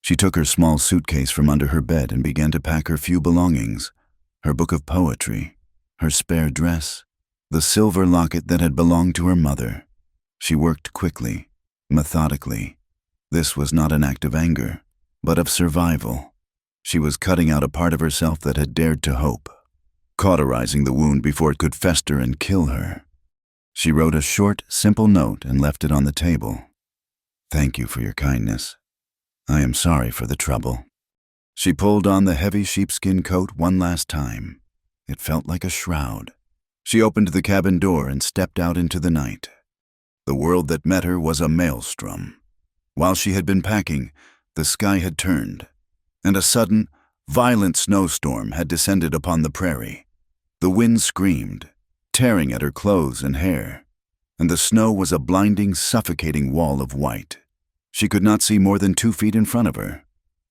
She took her small suitcase from under her bed and began to pack her few belongings, her book of poetry, her spare dress, the silver locket that had belonged to her mother. She worked quickly, methodically. This was not an act of anger, but of survival. She was cutting out a part of herself that had dared to hope, cauterizing the wound before it could fester and kill her. She wrote a short, simple note and left it on the table. "Thank you for your kindness. I am sorry for the trouble." She pulled on the heavy sheepskin coat one last time. It felt like a shroud. She opened the cabin door and stepped out into the night. The world that met her was a maelstrom. While she had been packing, the sky had turned, and a sudden, violent snowstorm had descended upon the prairie. The wind screamed, tearing at her clothes and hair, and the snow was a blinding, suffocating wall of white. She could not see more than 2 feet in front of her.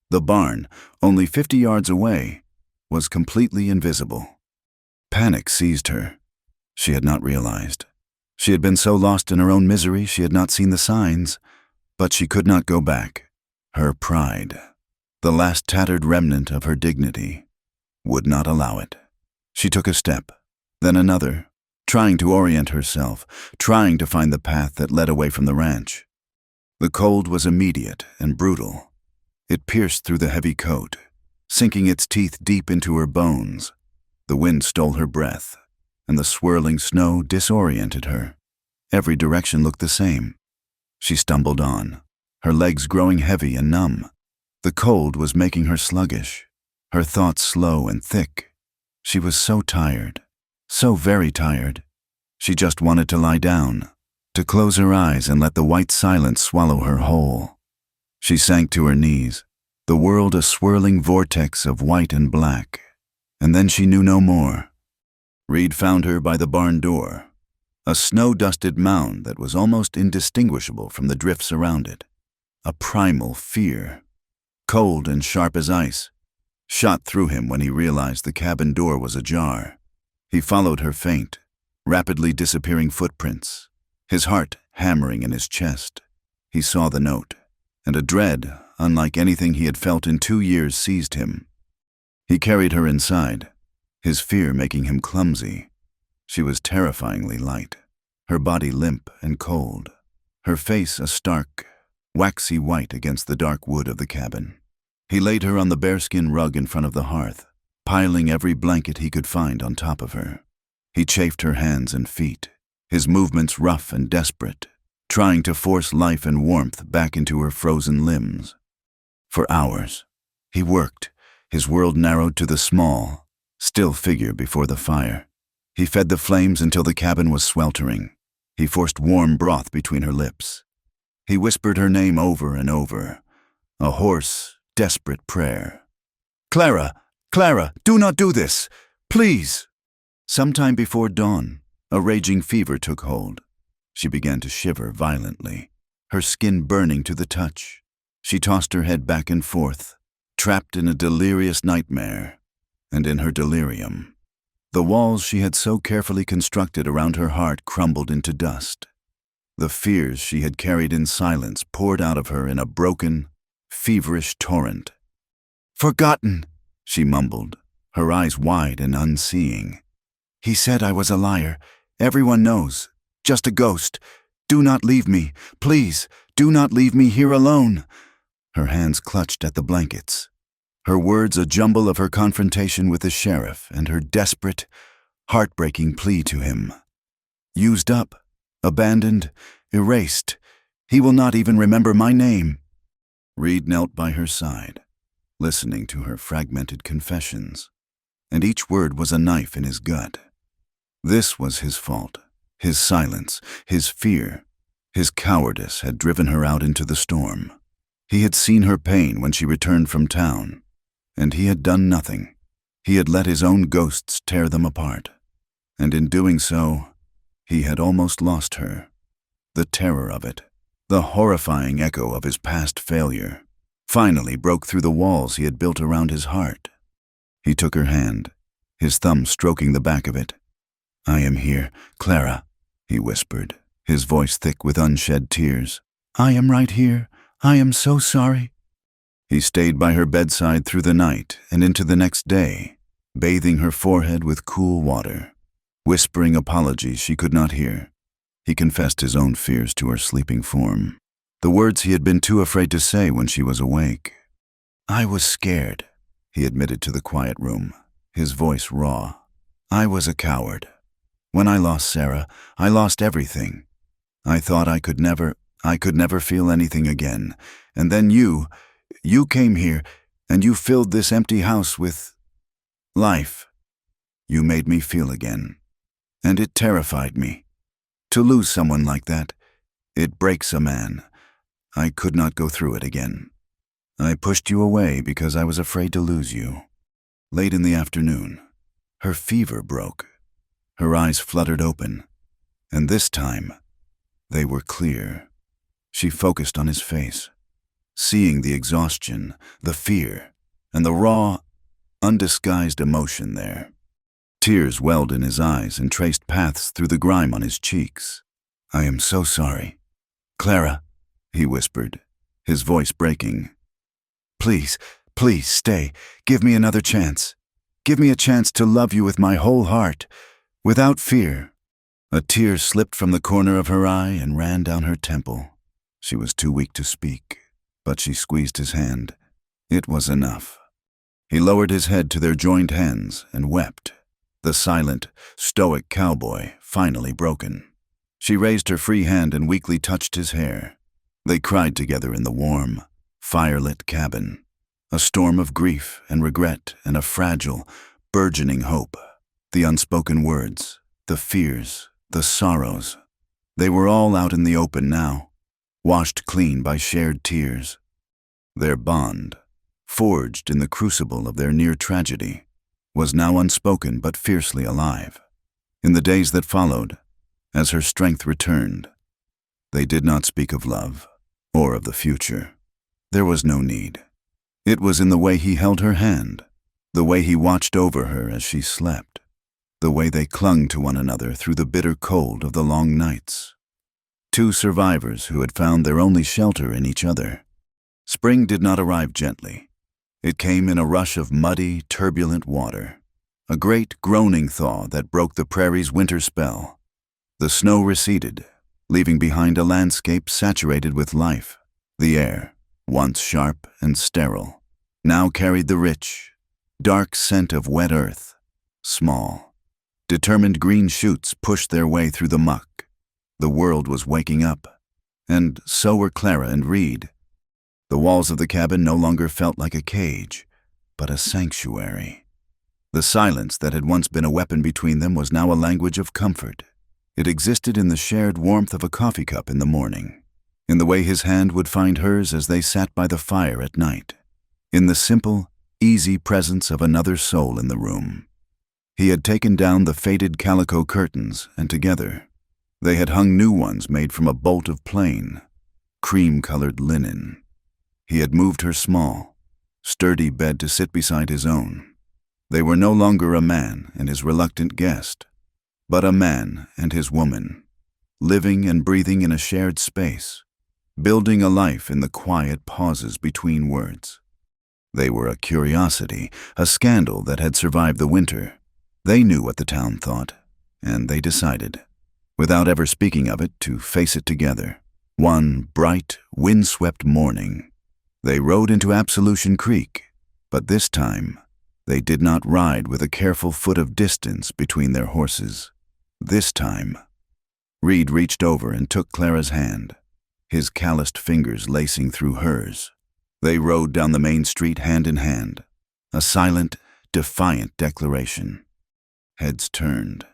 The barn, only 50 yards away, was completely invisible. Panic seized her. She had not realized. She had been so lost in her own misery she had not seen the signs, but she could not go back. Her pride, the last tattered remnant of her dignity, would not allow it. She took a step, then another, trying to orient herself, trying to find the path that led away from the ranch. The cold was immediate and brutal. It pierced through the heavy coat, sinking its teeth deep into her bones. The wind stole her breath, and the swirling snow disoriented her. Every direction looked the same. She stumbled on, her legs growing heavy and numb. The cold was making her sluggish, her thoughts slow and thick. She was so tired, so very tired. She just wanted to lie down, to close her eyes and let the white silence swallow her whole. She sank to her knees, the world a swirling vortex of white and black, and then she knew no more. Reed found her by the barn door, a snow-dusted mound that was almost indistinguishable from the drifts around it. A primal fear, cold and sharp as ice, shot through him when he realized the cabin door was ajar. He followed her faint, rapidly disappearing footprints, his heart hammering in his chest. He saw the note, and a dread, unlike anything he had felt in 2 years, seized him. He carried her inside, his fear making him clumsy. She was terrifyingly light, her body limp and cold, her face a stark, waxy white against the dark wood of the cabin. He laid her on the bearskin rug in front of the hearth, piling every blanket he could find on top of her. He chafed her hands and feet, his movements rough and desperate, trying to force life and warmth back into her frozen limbs. For hours, he worked, his world narrowed to the small, still figure before the fire. He fed the flames until the cabin was sweltering. He forced warm broth between her lips. He whispered her name over and over, a hoarse, desperate prayer. "Clara! Clara! Do not do this! Please!" Sometime before dawn, a raging fever took hold. She began to shiver violently, her skin burning to the touch. She tossed her head back and forth, trapped in a delirious nightmare, and in her delirium, the walls she had so carefully constructed around her heart crumbled into dust. The fears she had carried in silence poured out of her in a broken, feverish torrent. "Forgotten," she mumbled, her eyes wide and unseeing. "He said I was a liar. Everyone knows. Just a ghost. Do not leave me. Please, do not leave me here alone." Her hands clutched at the blankets, her words a jumble of her confrontation with the sheriff and her desperate, heartbreaking plea to him. "Used up, abandoned, erased. He will not even remember my name." Reed knelt by her side, listening to her fragmented confessions, and each word was a knife in his gut. This was his fault, his silence, his fear, his cowardice had driven her out into the storm. He had seen her pain when she returned from town, and he had done nothing. He had let his own ghosts tear them apart, and in doing so, he had almost lost her. The terror of it, the horrifying echo of his past failure, finally broke through the walls he had built around his heart. He took her hand, his thumb stroking the back of it. "I am here, Clara," he whispered, his voice thick with unshed tears. "I am right here. I am so sorry." He stayed by her bedside through the night and into the next day, bathing her forehead with cool water, whispering apologies she could not hear. He confessed his own fears to her sleeping form, the words he had been too afraid to say when she was awake. "I was scared," he admitted to the quiet room, his voice raw. "I was a coward. When I lost Sarah, I lost everything. I thought I could never feel anything again. And then you came here, and you filled this empty house with life. You made me feel again. And it terrified me. To lose someone like that, it breaks a man. I could not go through it again. I pushed you away because I was afraid to lose you." Late in the afternoon, her fever broke. Her eyes fluttered open, and this time, they were clear. She focused on his face, seeing the exhaustion, the fear, and the raw, undisguised emotion there. Tears welled in his eyes and traced paths through the grime on his cheeks. "I am so sorry. Clara," he whispered, his voice breaking. Please stay. Give me another chance. Give me a chance to love you with my whole heart, without fear." A tear slipped from the corner of her eye and ran down her temple. She was too weak to speak, but she squeezed his hand. It was enough. He lowered his head to their joined hands and wept, the silent, stoic cowboy finally broken. She raised her free hand and weakly touched his hair. They cried together in the warm, firelit cabin, a storm of grief and regret and a fragile, burgeoning hope. The unspoken words, the fears, the sorrows, they were all out in the open now, washed clean by shared tears. Their bond, forged in the crucible of their near tragedy, was now unspoken but fiercely alive. In the days that followed, as her strength returned, they did not speak of love or of the future. There was no need. It was in the way he held her hand, the way he watched over her as she slept, the way they clung to one another through the bitter cold of the long nights. Two survivors who had found their only shelter in each other. Spring did not arrive gently. It came in a rush of muddy, turbulent water, a great groaning thaw that broke the prairie's winter spell. The snow receded, leaving behind a landscape saturated with life. The air, once sharp and sterile, now carried the rich, dark scent of wet earth. Small, determined green shoots pushed their way through the muck. The world was waking up, and so were Clara and Reed. The walls of the cabin no longer felt like a cage, but a sanctuary. The silence that had once been a weapon between them was now a language of comfort. It existed in the shared warmth of a coffee cup in the morning, in the way his hand would find hers as they sat by the fire at night, in the simple, easy presence of another soul in the room. He had taken down the faded calico curtains, and together, they had hung new ones made from a bolt of plain, cream-colored linen. He had moved her small, sturdy bed to sit beside his own. They were no longer a man and his reluctant guest, but a man and his woman, living and breathing in a shared space, building a life in the quiet pauses between words. They were a curiosity, a scandal that had survived the winter. They knew what the town thought, and they decided, without ever speaking of it, to face it together. One bright, wind-swept morning, they rode into Absolution Creek, but this time, they did not ride with a careful foot of distance between their horses. This time, Reed reached over and took Clara's hand, his calloused fingers lacing through hers. They rode down the main street hand in hand, a silent, defiant declaration. Heads turned.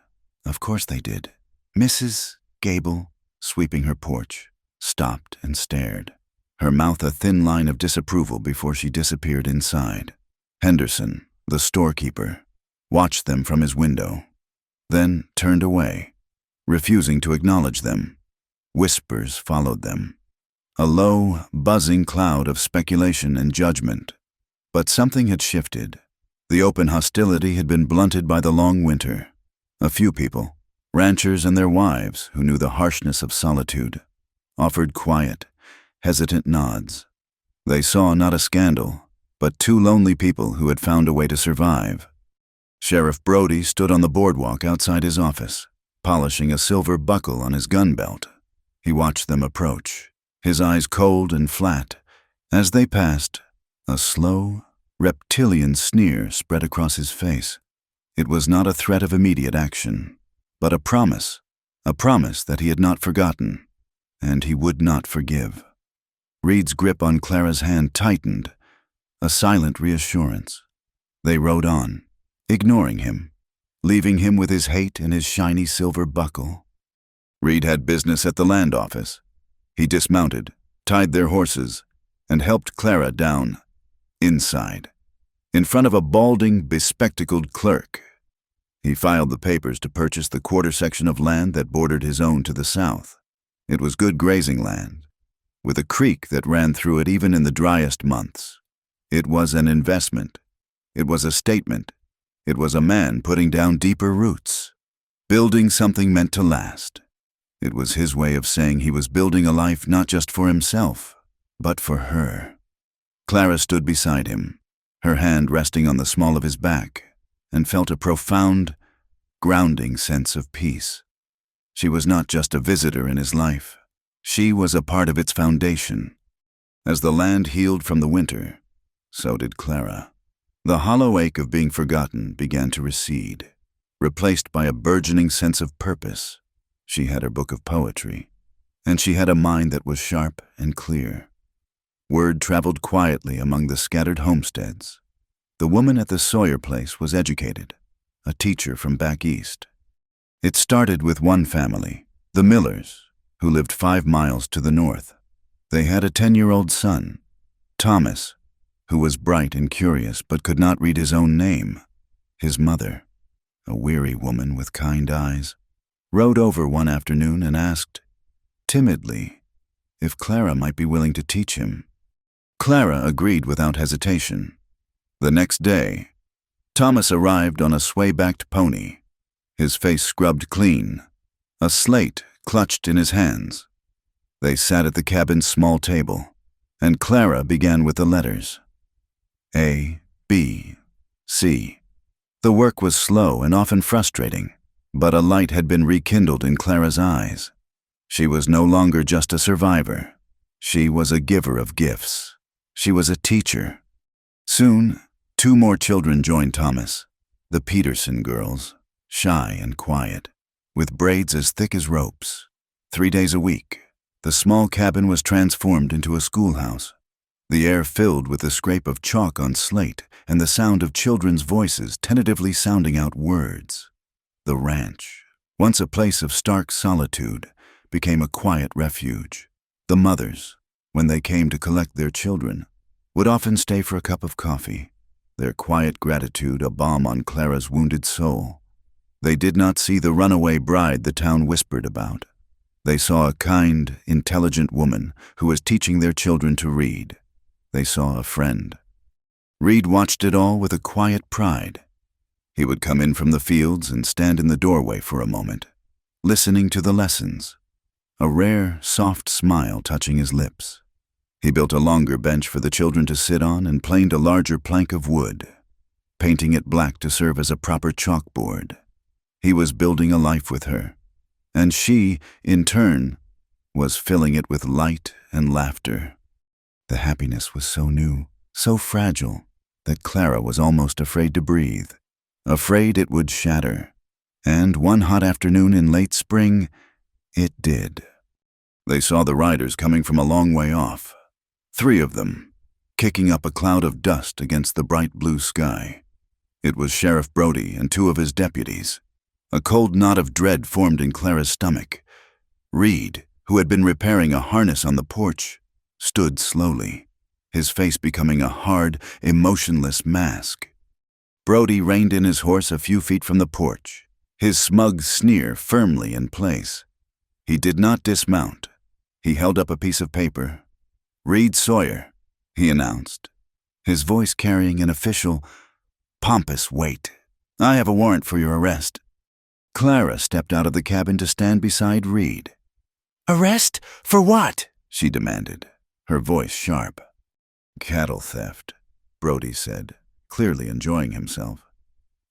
Of course they did. Mrs. Gable, sweeping her porch, stopped and stared, her mouth a thin line of disapproval before she disappeared inside. Henderson, the storekeeper, watched them from his window, then turned away, refusing to acknowledge them. Whispers followed them, a low, buzzing cloud of speculation and judgment. But something had shifted. The open hostility had been blunted by the long winter. A few people, ranchers and their wives who knew the harshness of solitude, offered quiet, hesitant nods. They saw not a scandal, but two lonely people who had found a way to survive. Sheriff Brody stood on the boardwalk outside his office, polishing a silver buckle on his gun belt. He watched them approach, his eyes cold and flat. As they passed, a slow, reptilian sneer spread across his face. It was not a threat of immediate action, but a promise that he had not forgotten, and he would not forgive. Reed's grip on Clara's hand tightened, a silent reassurance. They rode on, ignoring him, leaving him with his hate and his shiny silver buckle. Reed had business at the land office. He dismounted, tied their horses, and helped Clara down, inside, in front of a balding, bespectacled clerk. He filed the papers to purchase the quarter section of land that bordered his own to the south. It was good grazing land, with a creek that ran through it even in the driest months. It was an investment. It was a statement. It was a man putting down deeper roots, building something meant to last. It was his way of saying he was building a life not just for himself, but for her. Clara stood beside him, her hand resting on the small of his back, and felt a profound, grounding sense of peace. She was not just a visitor in his life. She was a part of its foundation. As the land healed from the winter, so did Clara. The hollow ache of being forgotten began to recede, replaced by a burgeoning sense of purpose. She had her book of poetry, and she had a mind that was sharp and clear. Word traveled quietly among the scattered homesteads. The woman at the Sawyer place was educated, a teacher from back east. It started with one family, the Millers, who lived 5 miles to the north. They had a 10-year-old son, Thomas, who was bright and curious but could not read his own name. His mother, a weary woman with kind eyes, rode over one afternoon and asked, timidly, if Clara might be willing to teach him. Clara agreed without hesitation. The next day, Thomas arrived on a sway-backed pony, his face scrubbed clean, a slate clutched in his hands. They sat at the cabin's small table, and Clara began with the letters. A, B, C. The work was slow and often frustrating, but a light had been rekindled in Clara's eyes. She was no longer just a survivor. She was a giver of gifts. She was a teacher. Soon, 2 more children joined Thomas, the Peterson girls, shy and quiet, with braids as thick as ropes. 3 days a week, the small cabin was transformed into a schoolhouse. The air filled with the scrape of chalk on slate and the sound of children's voices tentatively sounding out words. The ranch, once a place of stark solitude, became a quiet refuge. The mothers, when they came to collect their children, would often stay for a cup of coffee, their quiet gratitude a balm on Clara's wounded soul. They did not see the runaway bride the town whispered about. They saw a kind, intelligent woman who was teaching their children to read. They saw a friend. Reed watched it all with a quiet pride. He would come in from the fields and stand in the doorway for a moment, listening to the lessons, a rare, soft smile touching his lips. He built a longer bench for the children to sit on and planed a larger plank of wood, painting it black to serve as a proper chalkboard. He was building a life with her, and she, in turn, was filling it with light and laughter. The happiness was so new, so fragile, that Clara was almost afraid to breathe, afraid it would shatter. And one hot afternoon in late spring, it did. They saw the riders coming from a long way off, 3 of them, kicking up a cloud of dust against the bright blue sky. It was Sheriff Brody and 2 of his deputies. A cold knot of dread formed in Clara's stomach. Reed, who had been repairing a harness on the porch, stood slowly, his face becoming a hard, emotionless mask. Brody reined in his horse a few feet from the porch, his smug sneer firmly in place. He did not dismount. He held up a piece of paper. "Reed Sawyer," he announced, his voice carrying an official, pompous weight. "I have a warrant for your arrest." Clara stepped out of the cabin to stand beside Reed. "Arrest? For what?" she demanded, her voice sharp. "Cattle theft," Brody said, clearly enjoying himself.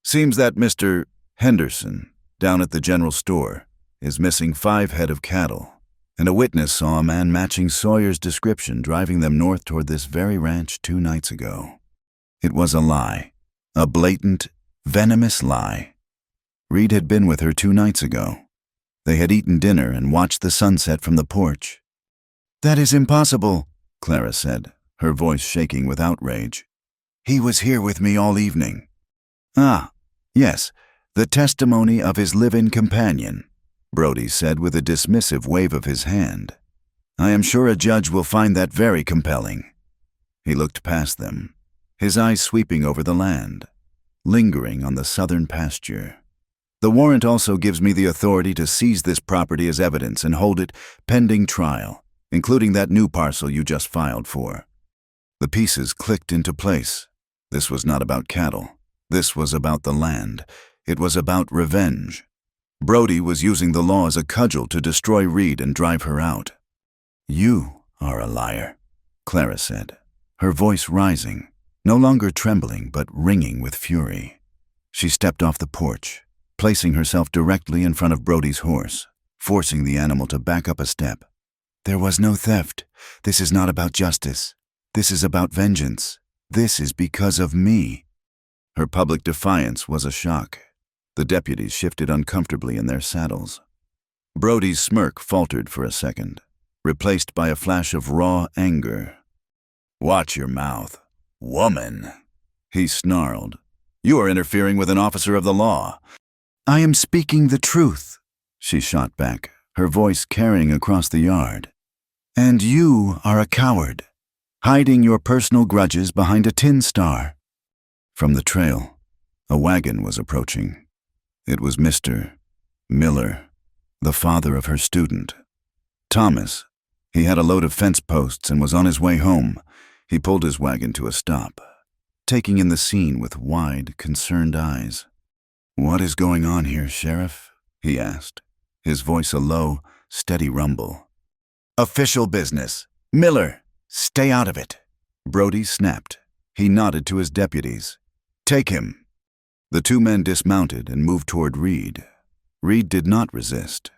"Seems that Mr. Henderson down at the general store, is missing 5 head of cattle, and a witness saw a man matching Sawyer's description driving them north toward this very ranch 2 nights ago. It was a lie, a blatant, venomous lie. Reed had been with her 2 nights ago. They had eaten dinner and watched the sunset from the porch. "That is impossible," Clara said, her voice shaking with outrage. "He was here with me all evening." "Ah, yes, the testimony of his live-in companion," Brody said with a dismissive wave of his hand. "I am sure a judge will find that very compelling." He looked past them, his eyes sweeping over the land, lingering on the southern pasture. "The warrant also gives me the authority to seize this property as evidence and hold it pending trial, including that new parcel you just filed for." The pieces clicked into place. This was not about cattle. This was about the land. It was about revenge. Brody was using the law as a cudgel to destroy Reed and drive her out. "You are a liar," Clara said, her voice rising, no longer trembling but ringing with fury. She stepped off the porch, placing herself directly in front of Brody's horse, forcing the animal to back up a step. "There was no theft. This is not about justice. This is about vengeance. This is because of me." Her public defiance was a shock. The deputies shifted uncomfortably in their saddles. Brody's smirk faltered for a second, replaced by a flash of raw anger. "Watch your mouth, woman," he snarled. "You are interfering with an officer of the law." "I am speaking the truth," she shot back, her voice carrying across the yard. "And you are a coward, hiding your personal grudges behind a tin star." From the trail, a wagon was approaching. It was Mr. Miller, the father of her student. Thomas, he had a load of fence posts and was on his way home. He pulled his wagon to a stop, taking in the scene with wide, concerned eyes. "What is going on here, Sheriff?" he asked, his voice a low, steady rumble. "Official business. Miller, stay out of it." Brody snapped. He nodded to his deputies. "Take him." The 2 men dismounted and moved toward Reed. Reed did not resist.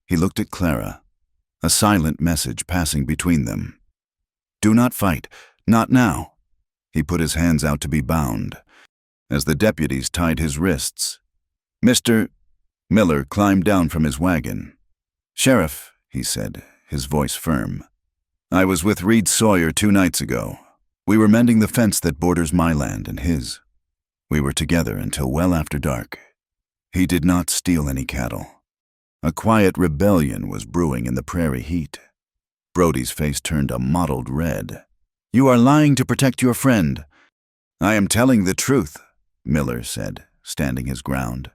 He looked at Clara, a silent message passing between them. "Do not fight. Not now." He put his hands out to be bound, as the deputies tied his wrists. Mr. Miller climbed down from his wagon. "Sheriff," he said, his voice firm, "I was with Reed Sawyer 2 nights ago. We were mending the fence that borders my land and his. We were together until well after dark. He did not steal any cattle. A quiet rebellion was brewing in the prairie heat." Brody's face turned a mottled red. "You are lying to protect your friend." "I am telling the truth," Miller said, standing his ground.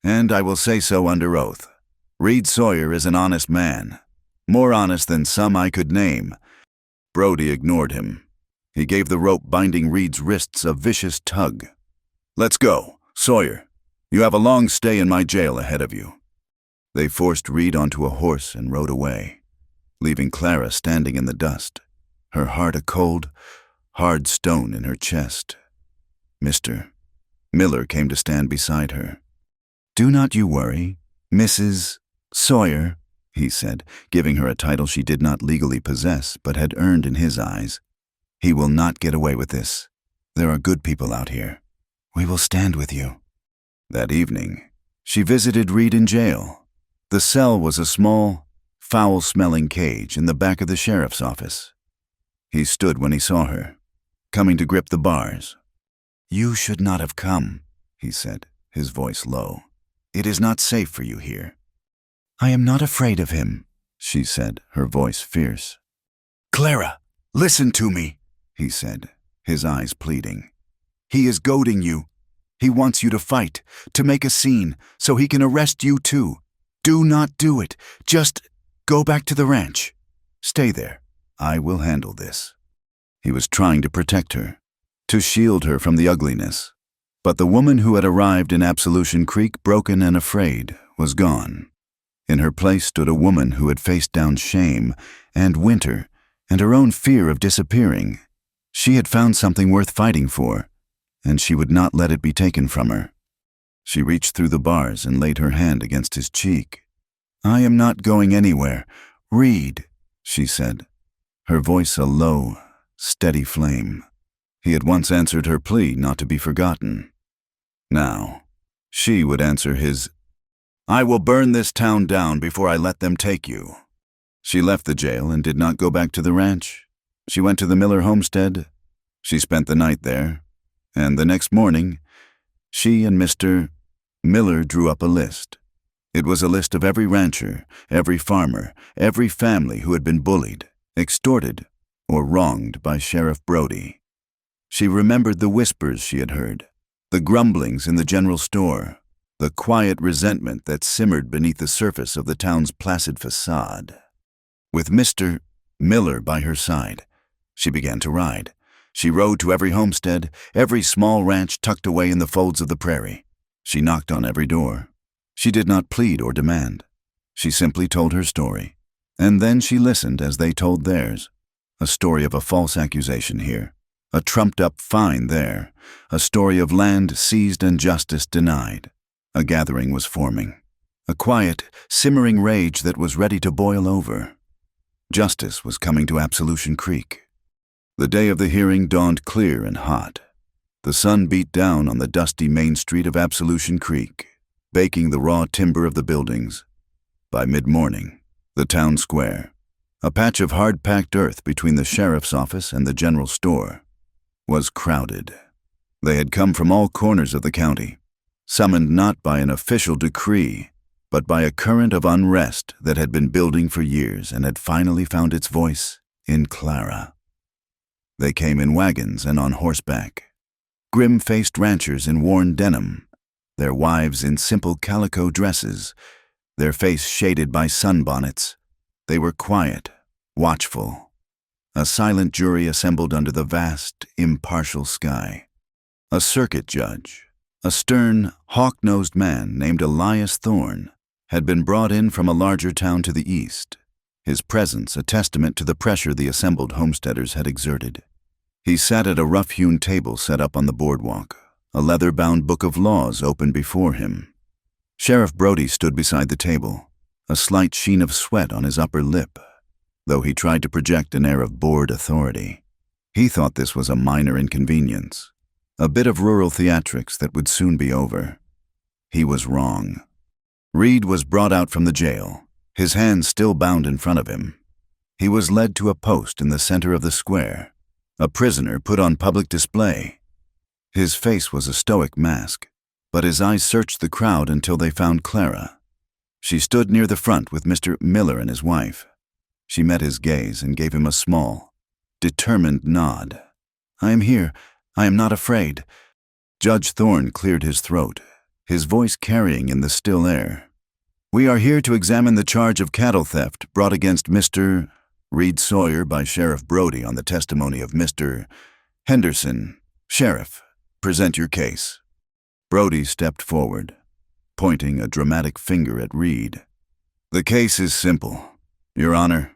"And I will say so under oath. Reed Sawyer is an honest man, more honest than some I could name." Brody ignored him. He gave the rope binding Reed's wrists a vicious tug. "Let's go, Sawyer. You have a long stay in my jail ahead of you." They forced Reed onto a horse and rode away, leaving Clara standing in the dust, her heart a cold, hard stone in her chest. Mr. Miller came to stand beside her. "Do not you worry, Mrs. Sawyer," he said, giving her a title she did not legally possess but had earned in his eyes. "He will not get away with this. There are good people out here. We will stand with you." That evening, she visited Reed in jail. The cell was a small, foul-smelling cage in the back of the sheriff's office. He stood when he saw her, coming to grip the bars. "You should not have come," he said, his voice low. "It is not safe for you here." "I am not afraid of him," she said, her voice fierce. "Clara, listen to me," he said, his eyes pleading. "He is goading you. He wants you to fight, to make a scene, so he can arrest you too. Do not do it. Just go back to the ranch. Stay there. I will handle this." He was trying to protect her, to shield her from the ugliness. But the woman who had arrived in Absolution Creek, broken and afraid, was gone. In her place stood a woman who had faced down shame and winter and her own fear of disappearing. She had found something worth fighting for, and she would not let it be taken from her. She reached through the bars and laid her hand against his cheek. "I am not going anywhere. Read," she said, her voice a low, steady flame. He had once answered her plea not to be forgotten. Now, she would answer his, "I will burn this town down before I let them take you." She left the jail and did not go back to the ranch. She went to the Miller homestead. She spent the night there, and the next morning, she and Mr. Miller drew up a list. It was a list of every rancher, every farmer, every family who had been bullied, extorted, or wronged by Sheriff Brody. She remembered the whispers she had heard, the grumblings in the general store, the quiet resentment that simmered beneath the surface of the town's placid facade. With Mr. Miller by her side, she began to ride. She rode to every homestead, every small ranch tucked away in the folds of the prairie. She knocked on every door. She did not plead or demand. She simply told her story, and then she listened as they told theirs. A story of a false accusation here, a trumped-up fine there, a story of land seized and justice denied. A gathering was forming, a quiet, simmering rage that was ready to boil over. Justice was coming to Absolution Creek. The day of the hearing dawned clear and hot. The sun beat down on the dusty main street of Absolution Creek, baking the raw timber of the buildings. By mid-morning, the town square, a patch of hard-packed earth between the sheriff's office and the general store, was crowded. They had come from all corners of the county, summoned not by an official decree, but by a current of unrest that had been building for years and had finally found its voice in Clara. They came in wagons and on horseback, grim-faced ranchers in worn denim, their wives in simple calico dresses, their face shaded by sunbonnets. They were quiet, watchful. A silent jury assembled under the vast, impartial sky. A circuit judge, a stern, hawk-nosed man named Elias Thorne, had been brought in from a larger town to the east, his presence a testament to the pressure the assembled homesteaders had exerted. He sat at a rough-hewn table set up on the boardwalk, a leather-bound book of laws open before him. Sheriff Brody stood beside the table, a slight sheen of sweat on his upper lip, though he tried to project an air of bored authority. He thought this was a minor inconvenience, a bit of rural theatrics that would soon be over. He was wrong. Reed was brought out from the jail, his hands still bound in front of him. He was led to a post in the center of the square, a prisoner put on public display. His face was a stoic mask, but his eyes searched the crowd until they found Clara. She stood near the front with Mr. Miller and his wife. She met his gaze and gave him a small, determined nod. "I am here. I am not afraid." Judge Thorne cleared his throat, his voice carrying in the still air. "We are here to examine the charge of cattle theft brought against Mr. Reed Sawyer by Sheriff Brody on the testimony of Mr. Henderson. Sheriff, present your case." Brody stepped forward, pointing a dramatic finger at Reed. "The case is simple, Your Honor.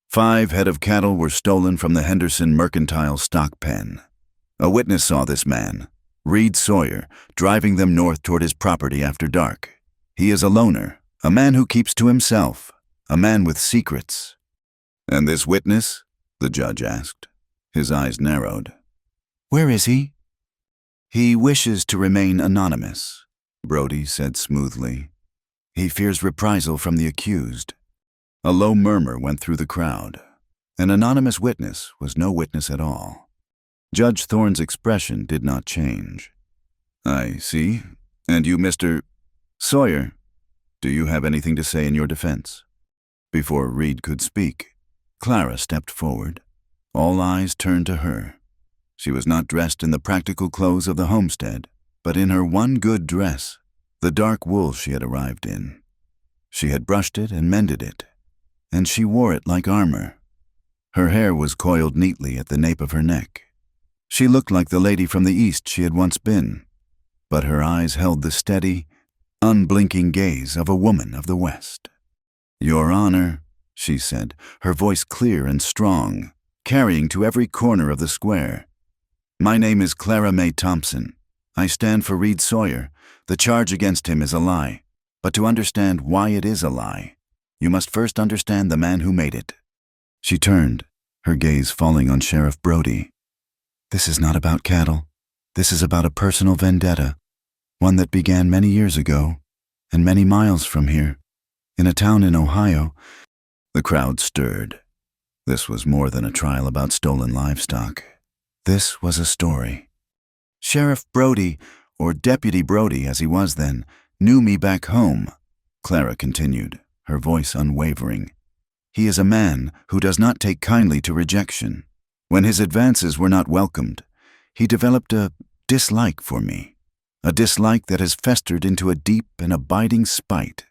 5 head of cattle were stolen from the Henderson Mercantile stock pen. A witness saw this man, Reed Sawyer, driving them north toward his property after dark. He is a loner, a man who keeps to himself, a man with secrets." "And this witness?" the judge asked. His eyes narrowed. "Where is he?" "He wishes to remain anonymous," Brody said smoothly. "He fears reprisal from the accused." A low murmur went through the crowd. An anonymous witness was no witness at all. Judge Thorne's expression did not change. "I see. And you, Mr. Sawyer, do you have anything to say in your defense?" Before Reed could speak, Clara stepped forward. All eyes turned to her. She was not dressed in the practical clothes of the homestead, but in her one good dress, the dark wool she had arrived in. She had brushed it and mended it, and she wore it like armor. Her hair was coiled neatly at the nape of her neck. She looked like the lady from the East she had once been, but her eyes held the steady, unblinking gaze of a woman of the West. "Your Honor," she said, her voice clear and strong, carrying to every corner of the square. "My name is Clara May Thompson. I stand for Reed Sawyer. The charge against him is a lie. But to understand why it is a lie, you must first understand the man who made it." She turned, her gaze falling on Sheriff Brody. "This is not about cattle. This is about a personal vendetta, one that began many years ago, and many miles from here, in a town in Ohio." The crowd stirred. This was more than a trial about stolen livestock. This was a story. "Sheriff Brody, or Deputy Brody as he was then, knew me back home," Clara continued, her voice unwavering. "He is a man who does not take kindly to rejection. When his advances were not welcomed, he developed a dislike for me, a dislike that has festered into a deep and abiding spite.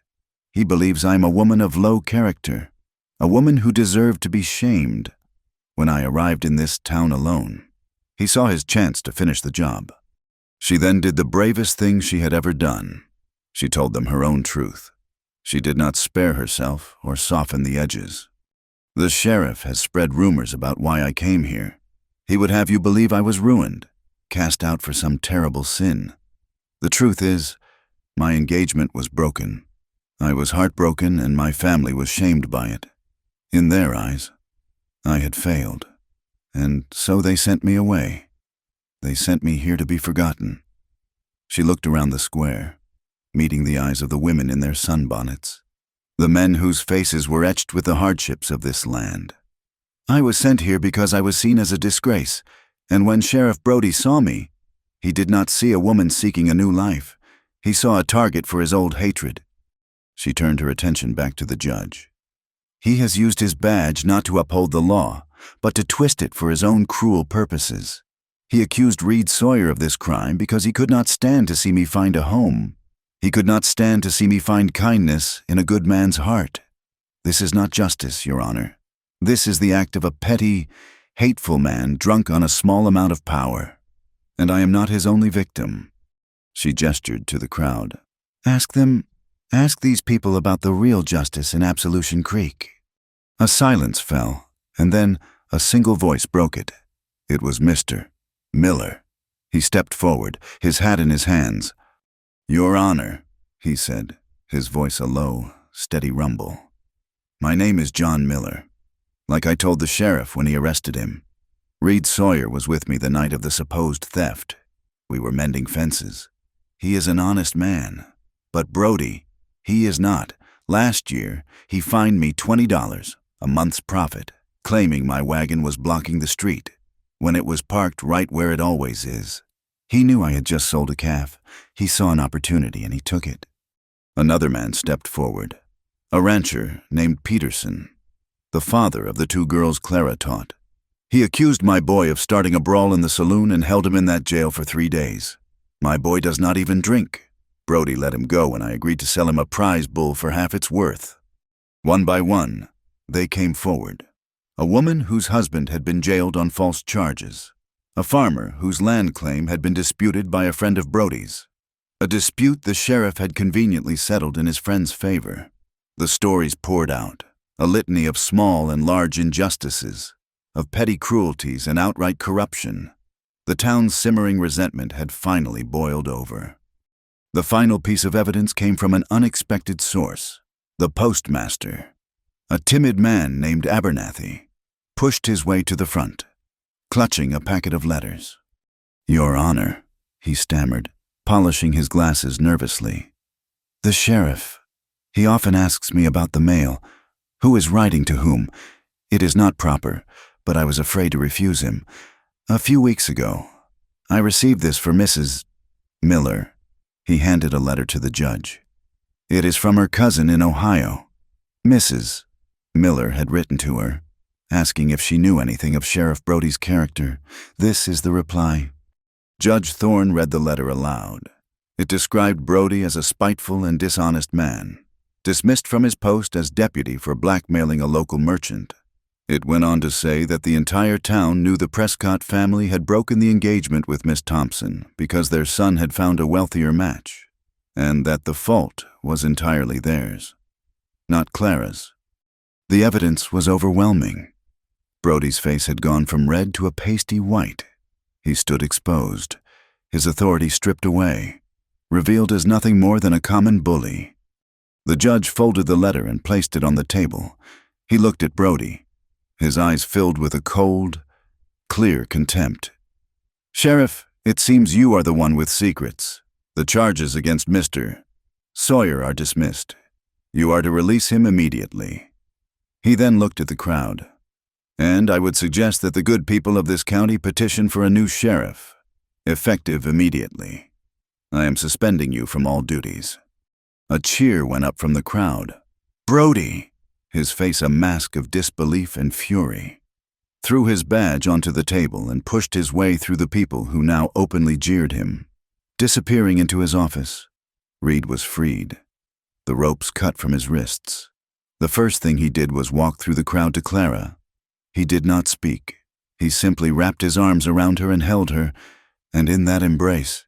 He believes I am a woman of low character, a woman who deserved to be shamed. When I arrived in this town alone, he saw his chance to finish the job. She then did the bravest thing she had ever done. She told them her own truth. She did not spare herself or soften the edges. The sheriff has spread rumors about why I came here. He would have you believe I was ruined, cast out for some terrible sin. The truth is, my engagement was broken. I was heartbroken and my family was shamed by it. In their eyes, I had failed, and so they sent me away. They sent me here to be forgotten." She looked around the square, meeting the eyes of the women in their sunbonnets, the men whose faces were etched with the hardships of this land. "I was sent here because I was seen as a disgrace, and when Sheriff Brody saw me, he did not see a woman seeking a new life. He saw a target for his old hatred." She turned her attention back to the judge. "He has used his badge not to uphold the law, but to twist it for his own cruel purposes. He accused Reed Sawyer of this crime because he could not stand to see me find a home. He could not stand to see me find kindness in a good man's heart. This is not justice, Your Honor. This is the act of a petty, hateful man drunk on a small amount of power. And I am not his only victim." She gestured to the crowd. Ask these people about the real justice in Absolution Creek." A silence fell, and then a single voice broke it. It was Mr. Miller. He stepped forward, his hat in his hands. "Your Honor," he said, his voice a low, steady rumble. "My name is John Miller. Like I told the sheriff when he arrested him, Reed Sawyer was with me the night of the supposed theft. We were mending fences. He is an honest man. But Brody, he is not. Last year, he fined me $20, a month's profit, claiming my wagon was blocking the street, when it was parked right where it always is. He knew I had just sold a calf. He saw an opportunity and he took it." Another man stepped forward, a rancher named Peterson, the father of the two girls Clara taught. "He accused my boy of starting a brawl in the saloon and held him in that jail for 3 days. My boy does not even drink. Brody let him go and I agreed to sell him a prize bull for half its worth." One by one, they came forward. A woman whose husband had been jailed on false charges. A farmer whose land claim had been disputed by a friend of Brody's. A dispute the sheriff had conveniently settled in his friend's favor. The stories poured out, a litany of small and large injustices, of petty cruelties and outright corruption. The town's simmering resentment had finally boiled over. The final piece of evidence came from an unexpected source. The postmaster, a timid man named Abernathy, pushed his way to the front, clutching a packet of letters. "Your Honor," he stammered, polishing his glasses nervously. "The sheriff. He often asks me about the mail. Who is writing to whom? It is not proper, but I was afraid to refuse him. A few weeks ago, I received this for Mrs. Miller." He handed a letter to the judge. "It is from her cousin in Ohio. Mrs. Miller had written to her, asking if she knew anything of Sheriff Brody's character. This is the reply." Judge Thorne read the letter aloud. It described Brody as a spiteful and dishonest man, dismissed from his post as deputy for blackmailing a local merchant. It went on to say that the entire town knew the Prescott family had broken the engagement with Miss Thompson because their son had found a wealthier match, and that the fault was entirely theirs, not Clara's. The evidence was overwhelming. Brody's face had gone from red to a pasty white. He stood exposed, his authority stripped away, revealed as nothing more than a common bully. The judge folded the letter and placed it on the table. He looked at Brody, his eyes filled with a cold, clear contempt. "Sheriff, it seems you are the one with secrets. The charges against Mr. Sawyer are dismissed. You are to release him immediately." He then looked at the crowd. "And I would suggest that the good people of this county petition for a new sheriff, effective immediately. I am suspending you from all duties." A cheer went up from the crowd. Brody, his face a mask of disbelief and fury, threw his badge onto the table and pushed his way through the people who now openly jeered him. Disappearing into his office, Reed was freed, the ropes cut from his wrists. The first thing he did was walk through the crowd to Clara. He did not speak. He simply wrapped his arms around her and held her, and in that embrace,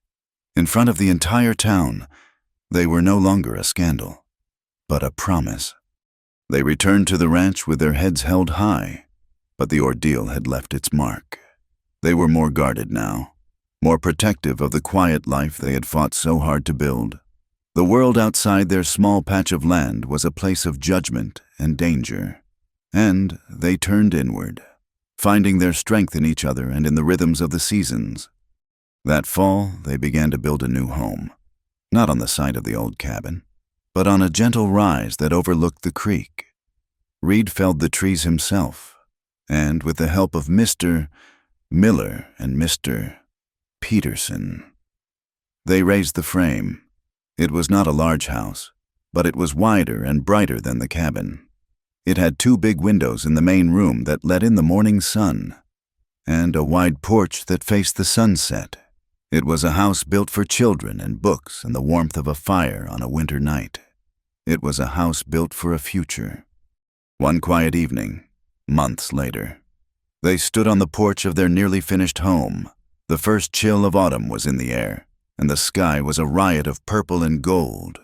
in front of the entire town, they were no longer a scandal, but a promise. They returned to the ranch with their heads held high, but the ordeal had left its mark. They were more guarded now, more protective of the quiet life they had fought so hard to build. The world outside their small patch of land was a place of judgment and danger, and they turned inward, finding their strength in each other and in the rhythms of the seasons. That fall, they began to build a new home, not on the site of the old cabin, but on a gentle rise that overlooked the creek. Reed felled the trees himself, and with the help of Mr. Miller and Mr. Peterson, they raised the frame. It was not a large house, but it was wider and brighter than the cabin. It had 2 big windows in the main room that let in the morning sun, and a wide porch that faced the sunset. It was a house built for children and books and the warmth of a fire on a winter night. It was a house built for a future. One quiet evening, months later, they stood on the porch of their nearly finished home. The first chill of autumn was in the air, and the sky was a riot of purple and gold.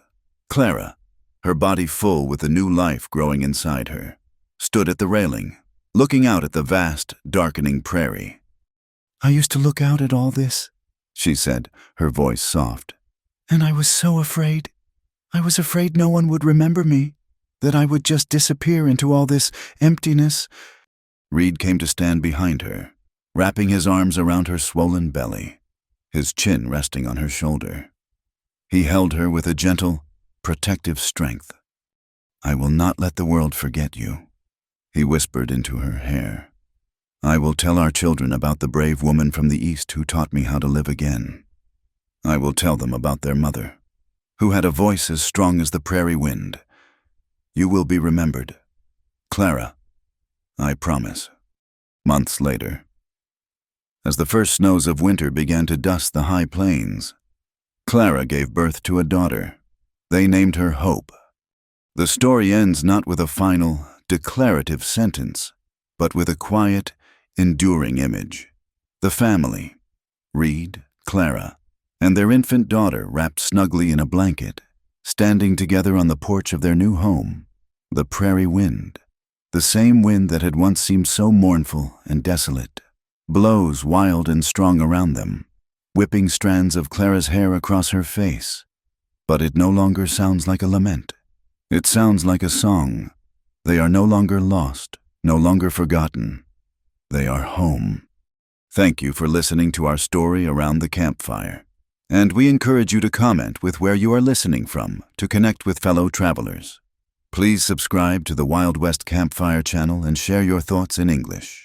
Clara, her body full with the new life growing inside her, stood at the railing, looking out at the vast, darkening prairie. "I used to look out at all this," she said, her voice soft. "And I was so afraid. I was afraid no one would remember me, that I would just disappear into all this emptiness." Reed came to stand behind her, wrapping his arms around her swollen belly, his chin resting on her shoulder. He held her with a gentle, protective strength. "I will not let the world forget you," he whispered into her hair. "I will tell our children about the brave woman from the East who taught me how to live again. I will tell them about their mother, who had a voice as strong as the prairie wind. You will be remembered, Clara. I promise." Months later, as the first snows of winter began to dust the high plains, Clara gave birth to a daughter. They named her Hope. The story ends not with a final, declarative sentence, but with a quiet, enduring image. The family, Reed, Clara, and their infant daughter wrapped snugly in a blanket, standing together on the porch of their new home, the prairie wind, the same wind that had once seemed so mournful and desolate, blows wild and strong around them, whipping strands of Clara's hair across her face. But it no longer sounds like a lament. It sounds like a song. They are no longer lost, no longer forgotten. They are home. Thank you for listening to our story around the campfire. And we encourage you to comment with where you are listening from to connect with fellow travelers. Please subscribe to the Wild West Campfire channel and share your thoughts in English.